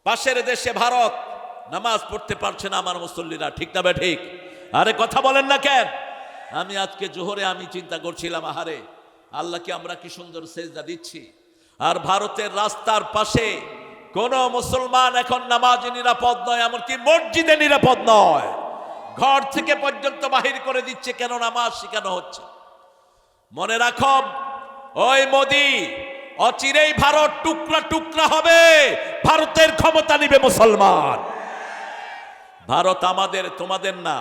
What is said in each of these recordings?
পাশের দেশে ভারত, নামাজ পড়তে পারছে না আমার মুসল্লিরা, ঠিক না ঠিক? আরে কথা বলেন না কেন? আমি আজকে জোহরে আমি চিন্তা করছিলাম, আহারে আল্লাহকে আমরা কি সুন্দর সেজদা দিচ্ছি, আর ভারতের রাস্তার পাশে কোন মুসলমান এখন নামাজে নিরাপদ নয়, এমনকি মসজিদে নিরাপদ নয়, ঘর থেকে পর্যন্ত বাহির করে দিচ্ছে। কেন? নামাজ শেখানো হচ্ছে। মনে রাখো, ওই মোদি, অচিরেই ভারত টুকরা টুকরা হবে, ভারতের ক্ষমতা নিবে মুসলমান। ভারত আমাদের, তোমাদের না।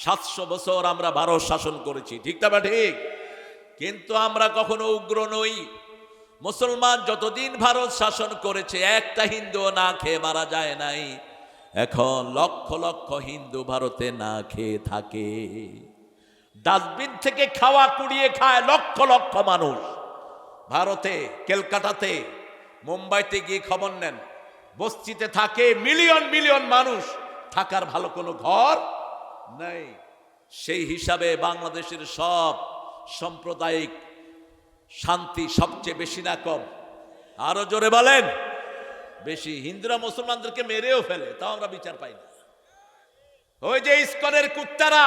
700 বছর আমরা ভারত শাসন করেছি, ঠিক না ঠিক? কিন্তু আমরা কখনো উগ্র নই। মুসলমান যতদিন ভারত শাসন করেছে একটা হিন্দু না খেয়ে মারা যায় নাই। এখন লক্ষ লক্ষ হিন্দু ভারতে না খেয়ে থাকে, ডাস্টবিন থেকে খাওয়া কুড়িয়ে খায় লক্ষ লক্ষ মানুষ। ভারতে, কলকাতাতে, মুম্বাইতে গিয়ে খবর নেন, বস্তিতে থাকে মিলিয়ন মিলিয়ন মানুষ, থাকার ভালো কোনো ঘর নেই। সেই হিসাবে বাংলাদেশের সব সাম্প্রদায়িক শান্তি সবচেয়ে বেশি না কম? আরো জোরে বলেন। বেশি। হিন্দুরা মুসলমানদেরকে মেরেও ফেলে, তাও আমরা বিচার পাই না। ওই যে ইসকনের কুত্তারা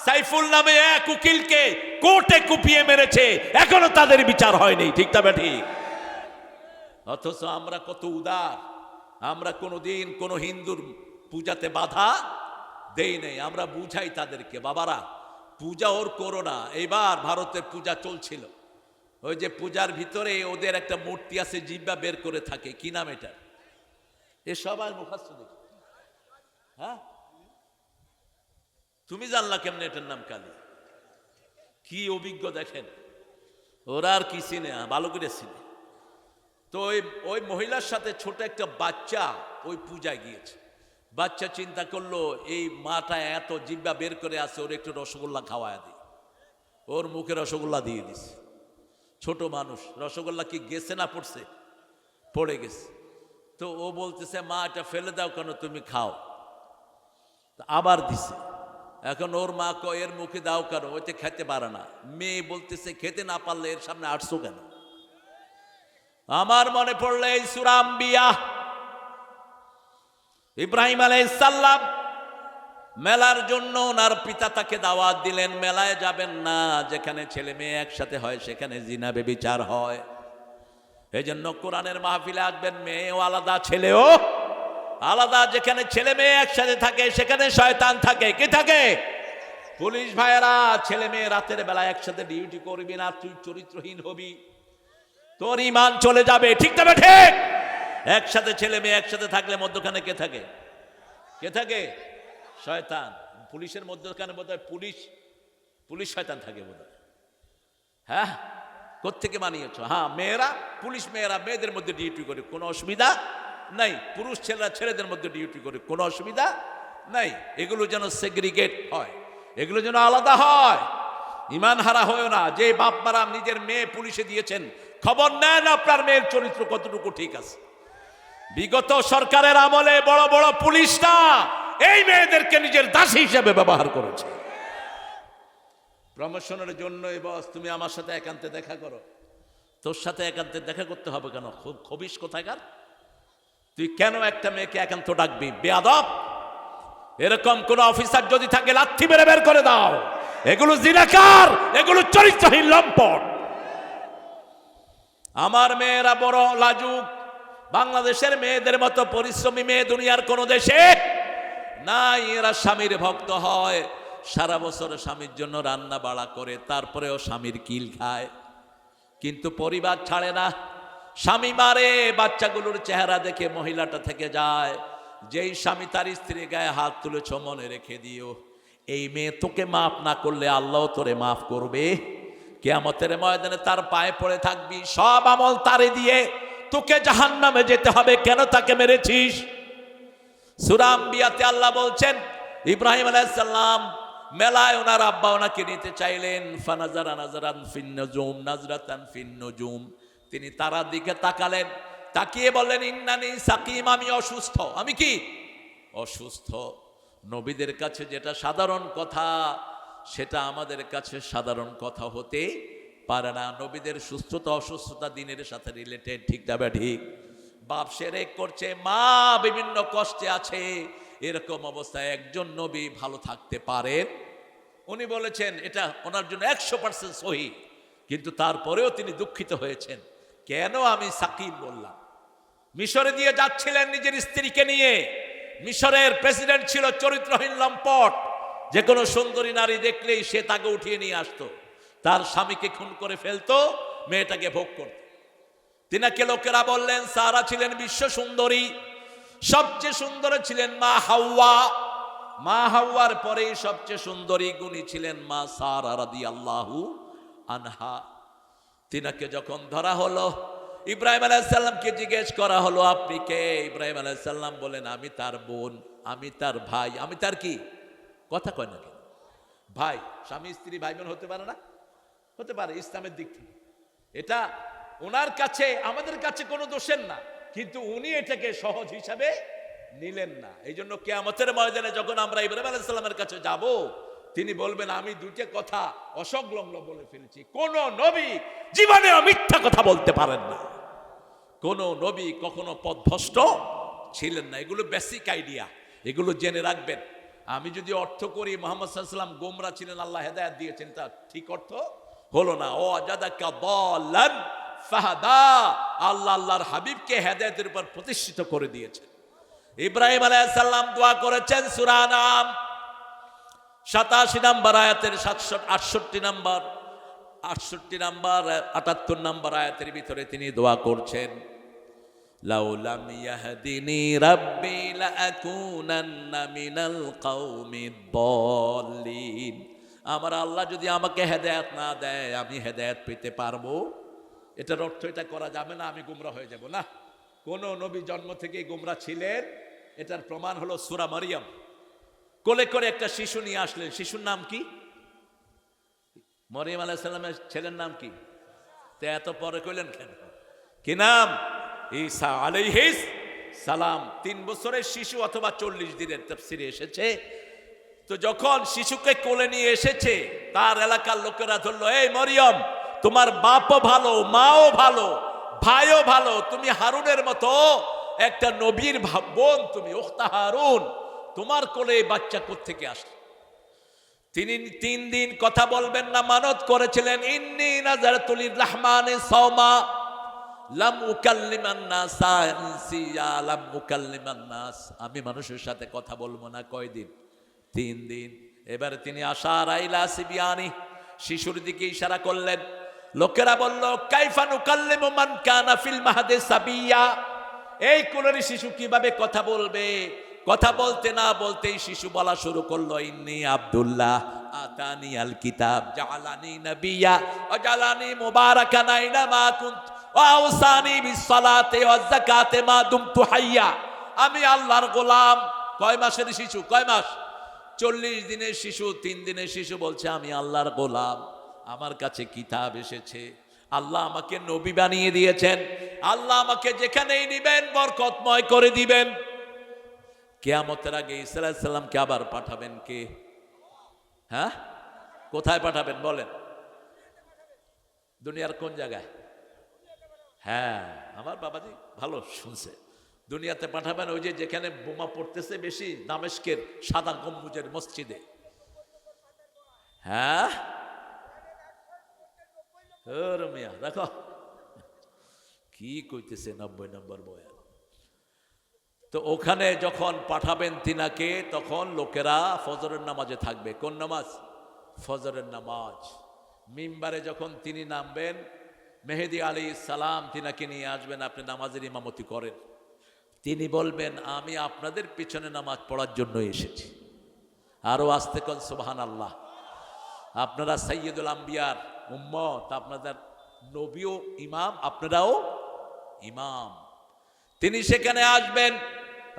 সাইফুল নামে এক উকিলকে কোর্টে কুপিয়ে মেরেছে, এখনো তাদের বিচার হয়নি, ঠিক না ঠিক? অথচ আমরা কত উদার, আমরা কোনোদিন কোনো হিন্দুর পূজাতে বাধা দেই নাই। আমরা বুঝাই তাদেরকে, বাবারা পূজা ওর করো না। এবার ভারতে পূজা চলছিল, ওই যে পূজার ভিতরে ওদের একটা মূর্তি আছে, জিব্বা বের করে থাকে, কি নাম এটা? এ সবাই মুখাস্ত দেখি। হ্যাঁ, তুমি জানলা কেমনে এটার নাম কালী? কি অভিজ্ঞ দেখেন, ওরা আর কি চিনে, ভালো করে চিনে। তো ওই মহিলার সাথে ছোট একটা বাচ্চা ওই পূজায় গিয়েছে। বাচ্চা চিন্তা করলো এই মাটা এত জিব্বা বের করে আছে, ওর একটু রসগোল্লা খাওয়ায় দিই। ওর মুখে রসগোল্লা দিয়ে দিছে। ছোট মানুষ, রসগোল্লা কি গেছে না পড়ছে? পড়ে গেছে। তো ও বলতেছে, মা এটা ফেলে দাও কেন, তুমি খাও। আবার দিছে। এখন ওর মা কয়, এর মুখে দাও কেন, ওইটা খেতে পারে না। মেয়ে বলতেছে, খেতে না পারলে এর সামনে আসছো কেন? আমার মনে পড়লো এই সূরা আম্বিয়া, ইব্রাহিম আলাইহিস সালাম মেলার জন্য ওনার পিতা তাকে দাওয়াত দিলেন, মেলায় যাবেন না, যেখানে ছেলে মেয়ে একসাথে হয় সেখানে জিনা ব্যভিচার হয়। এই জন্য কোরআনের মাহফিলে আসবেন, মেয়েও আলাদা ছেলেও আলাদা। যেখানে ছেলে মেয়ে একসাথে থাকে সেখানে শয়তান থাকে। কি থাকে? পুলিশ ভাইয়েরা, ছেলে মেয়ে রাতের বেলা একসাথে ডিউটি করবি না, তুই চরিত্রহীন হবি, তোর ঈমান চলে যাবে, ঠিক না ঠিক? একসাথে ছেলে মেয়ে একসাথে থাকলে মধ্যখানে কে থাকে? কে থাকে? শয়তান। পুলিশের মধ্যখানে বোধহয় পুলিশ শয়তান থাকে বোধহয়। হ্যাঁ, কোত্থেকে বানিয়েছ? হ্যাঁ, মেয়েরা, পুলিশ মেয়েরা মেয়েদের মধ্যে ডিউটি করে, কোনো অসুবিধা নাই। পুরুষ ছেলেরা ছেলেদের মধ্যে ডিউটি করে, কোনো অসুবিধা নাই। এগুলো যেন সেগ্রিগেট হয়, এগুলো যেন আলাদা হয়। ঈমান হারা হয়েও না। যে বাপ মারা নিজের মেয়ে পুলিশে দিয়েছেন, খবর নেন আপনার মেয়ের চরিত্র কতটুকু ঠিক আছে। বিগত সরকারের আমলে বড় বড় পুলিশরা এই মেয়েদেরকে নিজের দাসী হিসেবে ব্যবহার করেছে। প্রমোশনের জন্য বস, তুমি আমার সাথে একান্তে দেখা করো। তোর সাথে একান্তে দেখা করতে হবে কেন? খবিস কোথাকার? তুই কেন একটা মেয়েকে একান্ত ডাকবি? বেয়াদব। এরকম কোন অফিসার যদি থাকে লাথি মেরে বের করে দাও। এগুলো জিনাকার, এগুলো চরিত্রহীন লম্পট। আমার মেয়েরা বড় লাজুক। বাংলাদেশের মেয়েদের মতো পরিশ্রমী মেয়ে দুনিয়ার কোন দেশে নাই। এরা স্বামীর ভক্ত হয়, সারা বছর স্বামীর জন্য রান্না বাড়া করে, তারপরেও স্বামীর কিল খায়, কিন্তু পরিবার ছাড়ে না। স্বামী মারে, বাচ্চাগুলোর চেহারা দেখে মহিলাটা থেকে যায়। যেই স্বামী তার স্ত্রী গায়ে হাত তুলেছ, মনে রেখে দিও, এই মেয়ে তোকে মাফ না করলে আল্লাহ তোরে মাফ করবে। কিয়ামতের ময়দানে তার পায়ে পড়ে থাকবি, সব আমল তারে দিয়ে তোকে জাহান্নামে যেতে হবে। কেন তাকে মেরেছিস? সূরা আম্বিয়াতে আল্লাহ বলছেন, ইব্রাহিম আলাইহিস সালাম মেলায় ওনার আব্বা ওনাকে নিতে চাইলেন। ফানাজারা নাজারান ফিন নুজুম নাজরাতান ফিন নুজুম, তিনি তারার দিকে তাকালেন, তাকিয়ে বললেন, ইন্নানি সাকিম, আমি অসুস্থ। আমি কি অসুস্থ? নবীদের কাছে যেটা সাধারণ কথা, সেটা আমাদের কাছে সাধারণ কথা হতে পারে না। নবীদের সুস্থতা অসুস্থতা দিনের সাথে রিলেটেড, ঠিক না ঠিক? বাপ শিরক করছে, মা বিভিন্ন কষ্টে আছে, এরকম অবস্থায় একজন নবী ভালো থাকতে পারেন? উনি বলেছেন এটা ওনার জন্য 100% সহি, কিন্তু তারপরেও তিনি দুঃখিত হয়েছেন, কেন আমি সাকিব বললাম। মিশরে দিয়ে যাচ্ছিলেন নিজের স্ত্রীকে নিয়ে, মিশরের প্রেসিডেন্ট ছিল চরিত্রহীন লম্পট, যে কোনো সুন্দরী নারী দেখলেই সে তাকে উঠিয়ে নিয়ে আসতো, তার স্বামীকে খুন করে ফেলতো, মেয়েটাকে ভোগ করত। তিনাকে লোকেরা বললেন সারা ছিলেন বিশ্ব সুন্দরী, সবচেয়ে সুন্দর ছিলেন মা হাওয়া, মা হাওয়ার পরেই সবচেয়ে সুন্দরী গুণী ছিলেন মা সারা রাদিয়াল্লাহু আনহা। তিনাকে যখন ধরা হলো, ইব্রাহিম আলাইহিস সালামকে জিজ্ঞেস করা হলো আপনি কে? ইব্রাহিম আলাইহিস সালাম বলেন আমি তার বোন, আমি তার ভাই। আমি তার কি? কথা কয় না কেন? ভাই। স্বামী স্ত্রী ভাই বোন হতে পারে না? হতে পারে ইসলামের দিক থেকে। এটা ওনার কাছে, আমাদের কাছে কোনো দোষের না, কিন্তু উনি এটাকে সহজ হিসাবে নিলেন না। এই জন্য কিয়ামতের ময়দানে যখন আমরা ইব্রাহিম আলাইহিস সালামের কাছে যাব, তিনি বলবেন আমি দুটো কথা অসংলগ্ন বলে ফেলেছি। কোন নবী জীবনেও মিথ্যা কথা বলতে পারেন না, কোন নবী কখনো পথভ্রষ্ট ছিলেন না। এগুলো বেসিক আইডিয়া, এগুলো জেনে রাখবেন। আমি যদি অর্থ করি মুহাম্মদ সাল্লাল্লাহু আলাইহি ওয়াসাল্লাম গোমরা ছিলেন, আল্লাহ হেদায়েত দিয়েছেন, তা ঠিক অর্থ হলো না। ও আজাদাকা দাল্লান ফাহাদা, আল্লাহ আল্লাহর হাবিবকে হেদায়েতের উপর প্রতিষ্ঠিত করে দিয়েছেন। ইব্রাহিম আলাইহিস সালাম দোয়া করেছেন সূরা নাম 87 নম্বর আয়াতের 68 নম্বর 78 নম্বর আয়াতের ভিতরে তিনি দোয়া করছেন, লাউলাম ইয়াহদিনি রাব্বি লাআকুনান্না মিনাল কওমিদ দাল্লিন। আমার আল্লাহ যদি আমাকে হেদায়েত না দেয়, আমি হেদায়েত পেতে পারবো? এটার অর্থ এটা করা যাবে না আমি গুমরা হয়ে যাব, না। কোন নবী জন্ম থেকেই গুমরা ছিলেন, এটার প্রমাণ হলো সূরা মারিয়াম। কোলে করে একটা শিশু নিয়ে আসলেন, শিশুর নাম কি? মরিয়ম আলাইহিস সালামের ছেলের নাম কি? তে এত পরে কইলেন কেন? কি নাম? ঈসা আলাইহিস সালাম। 3 বছরের শিশু অথবা 40 দিনের তাফসীরে এসেছে। তো যখন শিশুকে কোলে নিয়ে এসেছে, তার এলাকার লোকেরা ধরলো, এই মরিয়ম, তোমার বাপও ভালো, মাও ভালো, ভাইও ভালো, তুমি হারুনের মতো একটা নবীর বোন, তুমি উখতা হারুন, তোমার কোলে বাচ্চা কোত্থেকে আসলো? তিনি 3 দিন কথা বলবেন না মানত করেছিলেন, ইন্নী নাযারতু লিররহমানি সাওমা লাম উকাল্লিমান নাস ইনসিয়া লাম উকাল্লিমান নাস, আমি মানুষের সাথে কথা বলবো না। কয়দিন? 3 দিন। এবারে তিনি আশারা ইলা সিবিয়ানি, শিশুর দিকে ইশারা করলেন। লোকেরা বলল, কাইফা নুকাল্লিমু মান কানা ফিল মাহদি সাবিয়া, এই কোলের শিশু কিভাবে কথা বলবে? কথা বলতে না বলতেই শিশু বলা শুরু করলো, ইন্নী আব্দুল্লাহ আতানি আল কিতাব জাআলানি নাবিয়্যা ওয়া জাআলানি মুবারাকান আইনামা কুনতু ওয়া আওসানি বিস সালাতি ওয়াজ যাকাতি মা দুমতু হাইয়া। আমি আল্লাহর গোলাম। কয় মাসের শিশু? কয় মাস? 40 দিনের শিশু। 3 দিনের শিশু বলছে আমি আল্লাহর গোলাম, আমার কাছে কিতাব এসেছে, আল্লাহ আমাকে নবী বানিয়ে দিয়েছেন, আল্লাহ আমাকে যেখানেই নিবেন বরকতময় করে দিবেন। কিয়ামতের আগে ঈসা আলাইহিস সালামকে আবার পাঠাবেন কে? হ্যাঁ, কোথায় পাঠাবেন বলেন? দুনিয়ার কোন জায়গায়? হ্যাঁ, আমার বাবাজি ভালো শুনছে। দুনিয়াতে পাঠাবেন ওই যে যেখানে বোমা পড়তেছে বেশি, দামেস্কের সাদা গম্বুজের মসজিদে। হ্যাঁ, মিয়া দেখো কি কইতেছে, 90 নম্বর বয়ান। তো ওখানে যখন পাঠাবেন তিনাকে, তখন লোকেরা ফজরের নামাজে থাকবে। কোন নামাজ? ফজরের নামাজ। মিম্বারে যখন তিনি নামবেন, মেহেদী আলাইহিস সালাম তিনাকে নিয়ে আসবেন, আপনি নামাজের ইমামতি করেন। তিনি বলবেন আমি আপনাদের পিছনে নামাজ পড়ার জন্য এসেছি। আরো আস্তে কোন সুবহানাল্লাহ। আপনারা সাইয়্যিদুল আম্বিয়ার উম্মত, আপনাদের নবীও ইমাম, আপনারাও ইমাম। তিনি সেখানে আসবেন,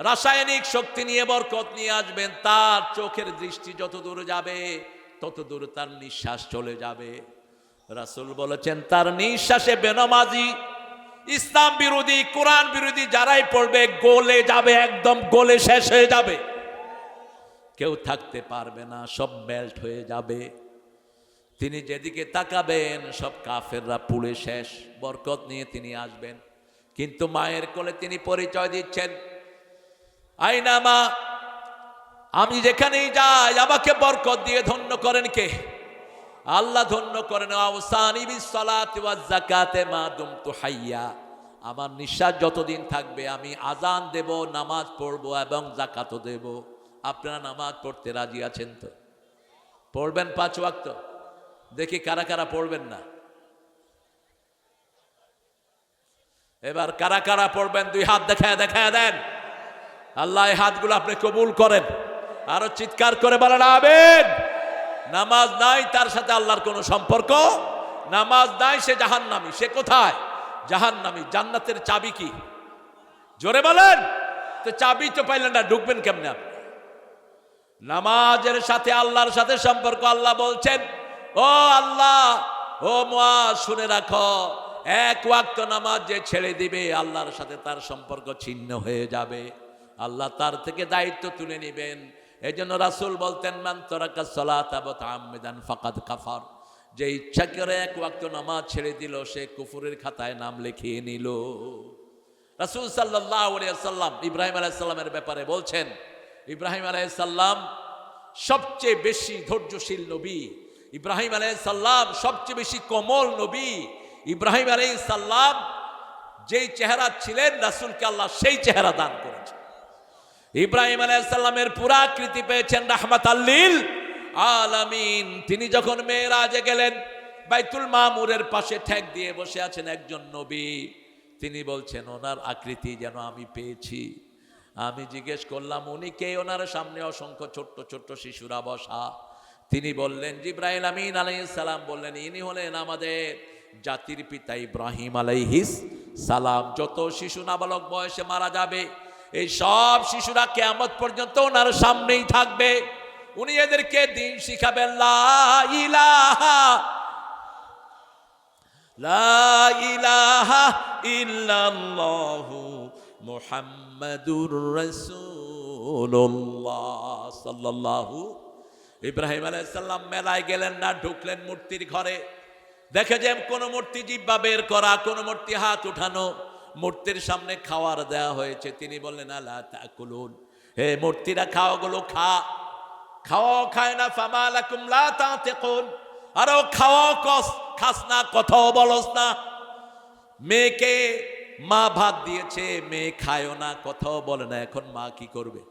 রাসায়নিক শক্তি নিয়ে, বরকত নিয়ে আসবেন। তার চোখের দৃষ্টি যত দূরে যাবে তত দূরে তার নিঃশ্বাস চলে যাবে। রাসূল বলেছেন তার নিঃশ্বাসে বেনামাজি, ইসলাম বিরোধী, কোরআন বিরোধী যারাই পড়বে গলে যাবে, একদম গলে শেষ হয়ে যাবে, কেউ থাকতে পারবে না, সব মেল্ট হয়ে যাবে। তিনি যেদিকে তাকাবেন সব কাফেররা পুড়ে শেষ। বরকত নিয়ে তিনি আসবেন। কিন্তু মায়ের কোলে তিনি পরিচয় দিচ্ছেন, আইনা মা, আমি যেখানেই যাই আমাকে বরকত দিয়ে ধন্য করেন কে? আল্লাহ ধন্য করেন। আওসানি বিসসালাতি ওয়াজ যাকাতে মা দুমতু হাইয়া, আমার নিঃশ্বাস যতদিন থাকবে আমি আজান দেব, নামাজ পড়ব এবং যাকাতও দেব। আপনারা নামাজ পড়তে রাজি আছেন তো? পড়বেন 5 ওয়াক্ত? দেখি কারা কারা পড়বেন না। এবার কারা কারা পড়বেন 2 হাত দেখায় দেন। আল্লাহ এই হাতগুলো আপনি কবুল করেন। আরো চিৎকার করে বলেন আমিন। নামাজ নাই তার সাথে আল্লাহর কোনো সম্পর্ক, নামাজ নাই সে জাহান্নামী। সে কোথায়? জাহান্নামী। জান্নাতের চাবি কি? জোরে বলেন। তো চাবি তো পাইলেন না, ঢুকবেন কেমনে আপনি? নামাজের সাথে আল্লাহর সাথে সম্পর্ক। আল্লাহ বলছেন, ও আল্লাহ, ও মুআজ শুনে রাখো, 1 ওয়াক্ত নামাজ যে ছেড়ে দিবে আল্লাহর সাথে তার সম্পর্ক ছিন্ন হয়ে যাবে। আল্লাহ তার থেকে দায়িত্ব তুলে নেবেন। এজন্য রাসূল বলতেন, মান তারাকা সালাতা মুতাআম্মিদান ফাকাদ কাফার, যে ইচ্ছা করে 1 ওয়াক্ত নামাজ ছেড়ে দিল সে কুফরের খাতায় নাম লিখিয়ে নিল। রাসূল সাল্লাল্লাহু আলাইহি ওয়াসাল্লাম ইব্রাহিম আলাইহিস সালামের ব্যাপারে বলছেন, ইব্রাহিম আলাইহিস সালাম সবচেয়ে বেশি ধৈর্যশীল নবী, ইব্রাহিম আলাইহিস সালাম সবচেয়ে বেশি কোমল নবী। ইব্রাহিম আলাইহিস সালাম যেই চেহারা ছিলেন রাসূলকে আল্লাহ সেই চেহারা দান করেছেন। ইব্রাহিম আলাইহিস সালামের পুরা আকৃতি পেয়েছেন রাহমাতাল লিল আলামিন। তিনি যখন মেরাজে গেলেন, বাইতুল মামুরের পাশে ঠেক দিয়ে বসে আছেন একজন নবী। তিনি বলছেন, ওনার আকৃতি যেন আমি পেয়েছি। আমি জিজ্ঞেস করলাম, উনি কে? ওনার সামনে অসংখ্য ছোট্ট ছোট্ট শিশুরা বসা। তিনি বললেন, জিবরাইল আমিন আলাইহিস সালাম বললেন, ইনি হলেন আমাদের জাতির পিতা ইব্রাহিম আলাইহিস সালাম। যত শিশু নাবালক বয়সে মারা যাবে এই সব শিশুরা কিয়ামত পর্যন্ত ওনার সামনেই থাকবে। উনি এদেরকে দ্বীন শিখাবেন, লা ইলাহা ইল্লাল্লাহু মুহাম্মাদুর রাসূলুল্লাহ সাল্লাল্লাহু। ইব্রাহিম আলাইহিস সালাম মেলায় গেলেন না, ঢুকলেন মূর্তির ঘরে। দেখে যে কোন মূর্তি জিহ্বা বের করা, কোন মূর্তি হাত উঠানো, মূর্তির সামনে খাওয়ার দেওয়া হয়েছে। তিনি বললেন, আলা তাকুলুন, হে মূর্তিরা খাও, গুলো খাওয়া খায় না। ফামা লাকুম লা তাতিকুন, আরো খাওয়া খাস না, কথাও বলস না। মেয়েকে মা ভাত দিয়েছে, মেয়ে খায়ও না, কথাও বলে না। এখন মা কি করবে?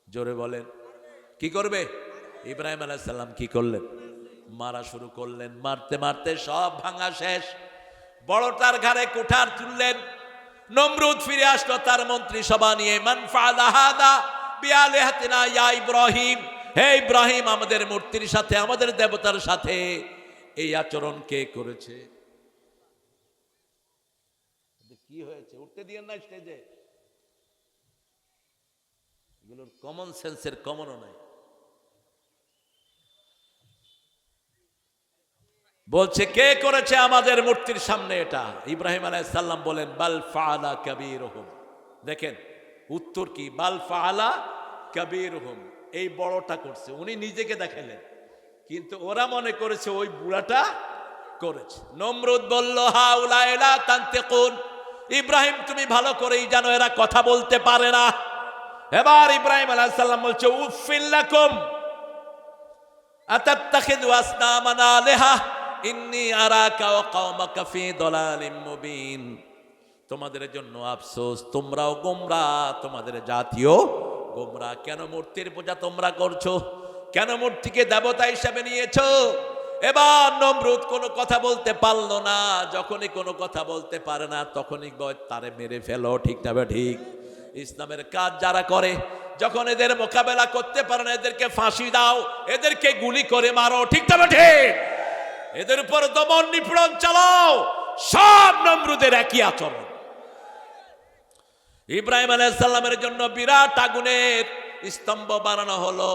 জোরে বলেন, কি করবে? ইব্রাহিম আলাইহিস সালাম কি করলেন? মারা শুরু করলেন। মারতে মারতে সব ভাঙা শেষ। বড়টার ঘাড়ে কুঠার তুললেন। নমরুদ ফিরে আসলো তার মন্ত্রিসভা নিয়ে। মান ফাআলা হাদা বিআলিহাতিনা ইয়া ইব্রাহিম, হে ইব্রাহিম, আমাদের মূর্তির সাথে, আমাদের দেবতার সাথে এই আচরণ কে করেছে? কি হয়েছে? উঠতে দিয়েন না স্টেজে। এগুলোর কমন সেন্সের কমনও নাই। বলছে, কে করেছে আমাদের মূর্তির সামনে এটা? ইব্রাহিম আলাইহিস সালাম বলেন, বাল ফাআলা কাবীরুহুম। দেখেন উত্তর কি? বাল ফাআলা কাবীরুহুম, এই বড়টা করছে। উনি নিজেকে দেখালেন, কিন্তু ওরা মনে করেছে ওই বুড়াটা করেছে। নমরুদ বলল, হাউলা লা তানতিকুন, ইব্রাহিম তুমি ভালো করেই জানো এরা কথা বলতে পারে না। এবার ইব্রাহিম আলাইহিস সালাম বলছে, উফিল লাকুম আতাত্তাখিযু আসনামান আলিহা ইন্নী আরাকা ওয়া কওমাকা ফি দালালিম মুবিন। তোমাদের জন্য আফসোস, তোমরাও গোমরাহ, তোমাদের জাতীয় গোমরাহ। কেন মূর্তির পূজা তোমরা করছো? কেন মূর্তিকে দেবতা হিসেবে নিয়েছো? এবার নমরুদ কোনো কথা বলতে পারলো না। যখনই কোনো কথা বলতে পারে না তখনই তারে মেরে ফেলো। ঠিক না ঠিক? ইসলামের কাজ যারা করে, যখন এদের মোকাবেলা করতে পারে না এদেরকে ফাঁসি দাও, এদেরকে গুলি করে মারো। ঠিক না ঠিক? এদের উপর দমন নিপীড়ন চালাও। সব নমরুদের একই আচরণ। ইব্রাহিম আলাইহিস সালামের জন্য বিরাট আগুনের স্তম্ভ বানানো হলো,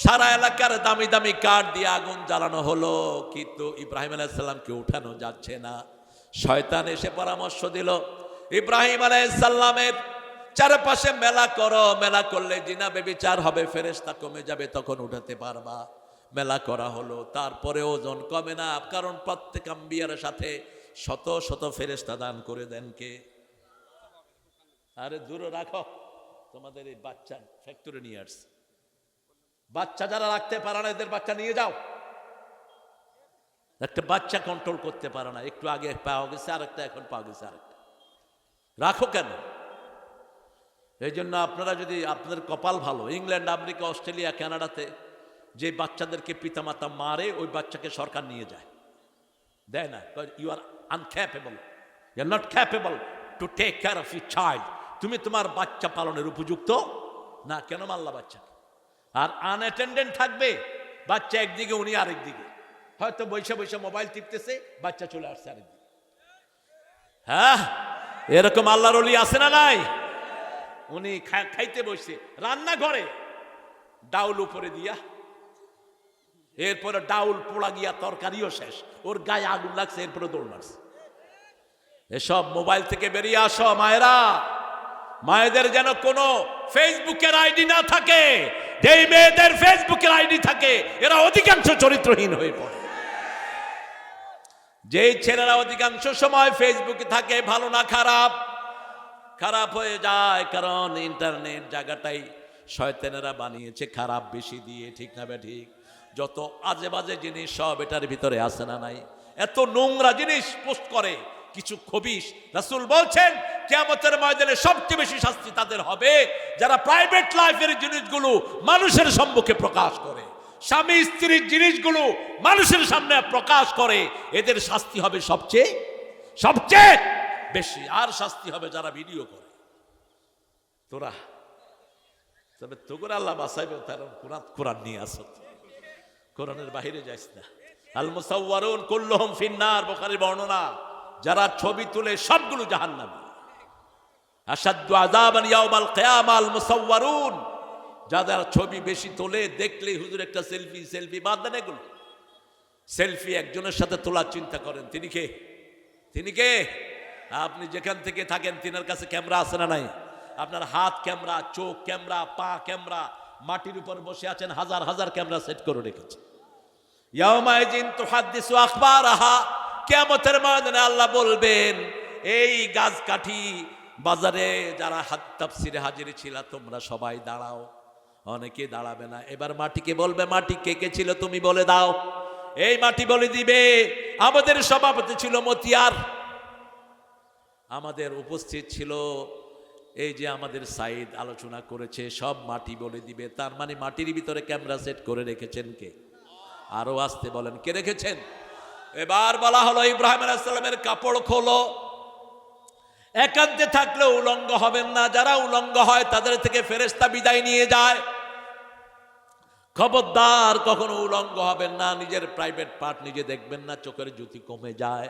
সারা এলাকার দামি দামি কাঠ দিয়ে আগুন জ্বালানো হলো, কিন্তু ইব্রাহিম আলাইহিস সালামকে উঠানো যাচ্ছে না। শয়তান এসে পরামর্শ দিল, ইব্রাহিম আলাইহিস সালামের চারপাশে মেলা করো, মেলা করলে জিনা ব্যভিচার হবে, ফেরেশতা কমে যাবে, তখন উঠাতে পারবা। মেলা করা হলো, তারপরে ওজন কমে না, কারণ প্রত্যেক আম্বিয়ার সাথে শত শত ফেরেশতা দান করে দেন কে? আরে দূরে রাখো, তোমাদের এই বাচ্চা ফ্যাক্টরি নিয়ে আসছে। বাচ্চা যারা রাখতে পারে না এদের বাচ্চা নিয়ে যাও। একটা বাচ্চা কন্ট্রোল করতে পারে না, একটু আগে পাওয়া গেছে আরেকটা, এখন পাওয়া গেছে আরেকটা, রাখো কেন? এই জন্য আপনারা যদি, আপনাদের কপাল ভালো, ইংল্যান্ড, আমেরিকা, অস্ট্রেলিয়া, কানাডাতে যে বাচ্চাদেরকে পিতামাতা মারে ওই বাচ্চাকে সরকার নিয়ে যায়, দেয় না। You are uncapable, you are not capable to take care of your child. তুমি তোমার বাচ্চা পালনের উপযুক্ত না, কেন মারলা বাচ্চা? আর আনঅ্যাটেন্ডেন্ট থাকবে বাচ্চা একদিকে, উনি আরেক দিকে, হয়তো বৈশা বৈশা মোবাইল টিপতেছে, বাচ্চা চলে আসছে আরেকদিকে। হ্যাঁ, এরকম আল্লাহর ওলি আছে না নাই? উনি খাইতে বসছে রান্নাঘরে, ডাউল উপরে দিয়া, এরপরে ডাউল পোড়া গিয়া তরকারিও শেষ, ওর গায়ে আগুন লাগছে, এরপরে দৌড় মারছে। এসব মোবাইল থেকে বেরিয়ে আসো মায়েরা। মায়েদের যেন কোনো ফেসবুকের আইডি না থাকে। যেই মেয়েদের ফেসবুকের আইডি থাকে এরা অধিকাংশ চরিত্রহীন হয়ে পড়ে। যেই ছেলেরা অধিকাংশ সময় ফেসবুকে থাকে, ভালো না খারাপ, খারাপ হয়ে যায়। কারণ ইন্টারনেট জায়গাটাই শয়তানেরা বানিয়েছে খারাপ বেশি দিয়ে, ঠিক না ঠিক? যত আজে বাজে জিনিস সব এটার ভিতরে আসে না নাই? এত নোংরা জিনিস পোস্ট করে কিছু খবিশ। রাসূল বলছেন কিয়ামতের ময়দানে সবচেয়ে বেশি শাস্তি তাদের হবে যারা প্রাইভেট লাইফের জিনিসগুলো মানুষের সম্মুখে প্রকাশ করে, স্বামী স্ত্রীর জিনিসগুলো মানুষের সামনে প্রকাশ করে। এদের শাস্তি হবে সবচেয়ে বেশি। আর শাস্তি হবে যারা ভিডিও করে। তোরা তবে তোর আল্লাহ বাঁচাইবে, তার কোরআন নিয়ে আসো, কোরআনের বাহিরে যাইস না। আল মুসাওয়ারুন কুল্লুহুম ফিন্নার, বুখারীর বর্ণনা। যারা ছবি তুলে সবগুলো জাহান্নামী। আশাদ্দু আযাবান ইয়াউমাল কিয়ামা আল মুসাওয়ারুন, যারা ছবি বেশি তোলে, দেখলেই হুজুর একটা সেলফি বাদ দেন। এগুলো সেলফি একজনের সাথে তোলার চিন্তা করেন, তিনি কে? আপনি যেখান থেকে থাকেন তিনার কাছে ক্যামেরা আছে না নাই? আপনার হাত ক্যামেরা, চোখ ক্যামেরা, পা ক্যামেরা, মাটির উপর বসে আছেন, হাজার হাজার ক্যামেরা সেট করে রেখেছে। ইয়াউমাইজিন তুহাদ্দিসু আখবারাহা, কিয়ামতের ময়দানে আল্লাহ বলবেন, এই গাছ কাঠি বাজারে যারা তাফসীরে হাজির ছিল তোমরা সবাই দাঁড়াও। অনেকে দাঁড়াবে না। এবার মাটিকে বলবে, মাটি কে কে ছিল তুমি বলে দাও। এই মাটি বলে দিবে, আমাদের সভাপতি ছিল মতিয়ার, আমাদের উপস্থিত ছিল এই যে আমাদের সাইদ আলোচনা করেছে, সব মাটি বলে দিবে। তার মানে মাটির ভিতরে ক্যামেরা সেট করে রেখেছেন কে? আরো আসতে বলেন, কে রেখেছেন? এবার বলা হলো ইব্রাহিম আলাইহিস সালামের কাপড় খোলো। একান্তে থাকলে উলঙ্গ হবেন না, যারা উলঙ্গ হয় তাদের থেকে ফেরেশতা বিদায় নিয়ে যায়। খবরদার কখনো উলঙ্গ হবেন না, নিজের প্রাইভেট পার্ট নিজে দেখবেন না, চোখের জ্যোতি কমে যায়।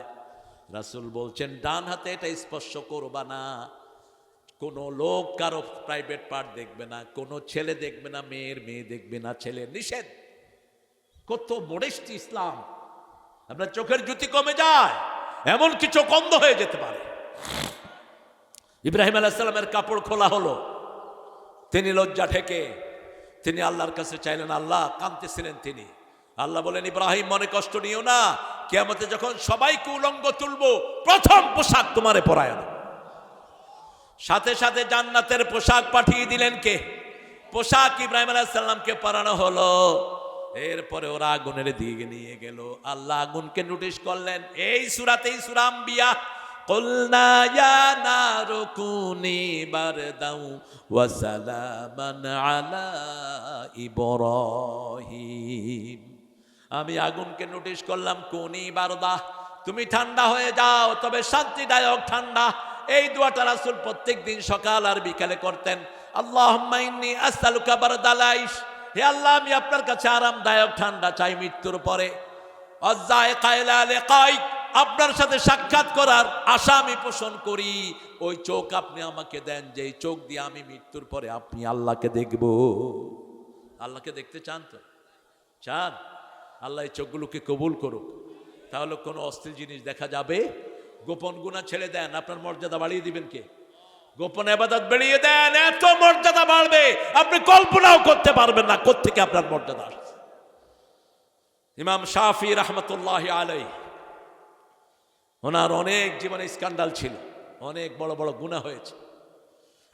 রাসূল বলছেন ডান হাতে এটা স্পর্শ করবা না, কোনো লোক কারো প্রাইভেট পার্ট দেখবে না, কোনো ছেলে দেখবে না, মেয়ে দেখবে না, ছেলে নিষেধ। কত মডেস্টি ইসলাম! আপনার চোখের জ্যোতি কমে যায়, এমন কিছু অন্ধ হয়ে যেতে পারে। ইব্রাহিম আলাইহিস সালামের কাপড় খোলা হলো, তিনি লজ্জা ঠেকে তিনি আল্লাহর কাছে চাইলেন, আল্লাহ কাঁদতেছিলেন তিনি। আল্লাহ বলেন, ইব্রাহিম মনে কষ্ট নিও না, কিয়ামতে যখন সবাইকে উলঙ্গ তুলবো প্রথম পোশাক তোমারে পরায় দেব। সাথে সাথে জান্নাতের পোশাক পাঠিয়ে দিলেন কে? পোশাক ইব্রাহিম আলাইহিস সালামকে পরানো হলো। এরপরে ওরা আগুনের দিকে নিয়ে গেল। আল্লাহ আগুনকে নোটিশ করলেন এই সূরাতেই, সূরা আম্বিয়া, কুলনা ইয়া নারু কুনি বারদাও ওয়া সালামান আলা ইব্রাহিম। আমি আগুনকে নোটিশ করলাম, কুনি বারদা, তুমি ঠান্ডা হয়ে যাও, তবে শান্তিদায়ক ঠান্ডা। এই দোয়াটা রাসূল প্রত্যেকদিন সকাল আর বিকালে করতেন। আল্লাহুম্মা ইন্নী আসআলুকা বারদাল আইশ, হে আল্লাহ আমি আপনার কাছে আরামদায়ক ঠান্ডা চাই মৃত্যুর পরে। অযায়কা ইলা লিকাইক, আপনার সাথে সাক্ষাৎ করার আশা আমি পোষণ করি। ওই চোখ আপনি আমাকে দেন, যেই চোখ দিয়ে আমি মৃত্যুর পরে আপনি আল্লাহকে দেখব। আল্লাহকে দেখতে চান তো? চান? আল্লাহ এই চোখগুলোকে কবুল করুক। তাহলে কোনো অশ্লীল জিনিস দেখা যাবে। গোপন গুনাহ ছেড়ে দেন, আপনার মর্যাদা বাড়িয়ে দিবেন কে? গোপন ইবাদত বেরিয়ে দেন, এত মর্যাদা বাড়বে আপনি কল্পনাও করতে পারবেন না কোত্থেকে আপনার মর্যাদা আসছে। ইমাম শাফি রাহমাতুল্লাহি আলাইহি ওনার অনেক জীবনে স্ক্যান্ডাল ছিল, অনেক বড় বড় গুনাহ হয়েছে।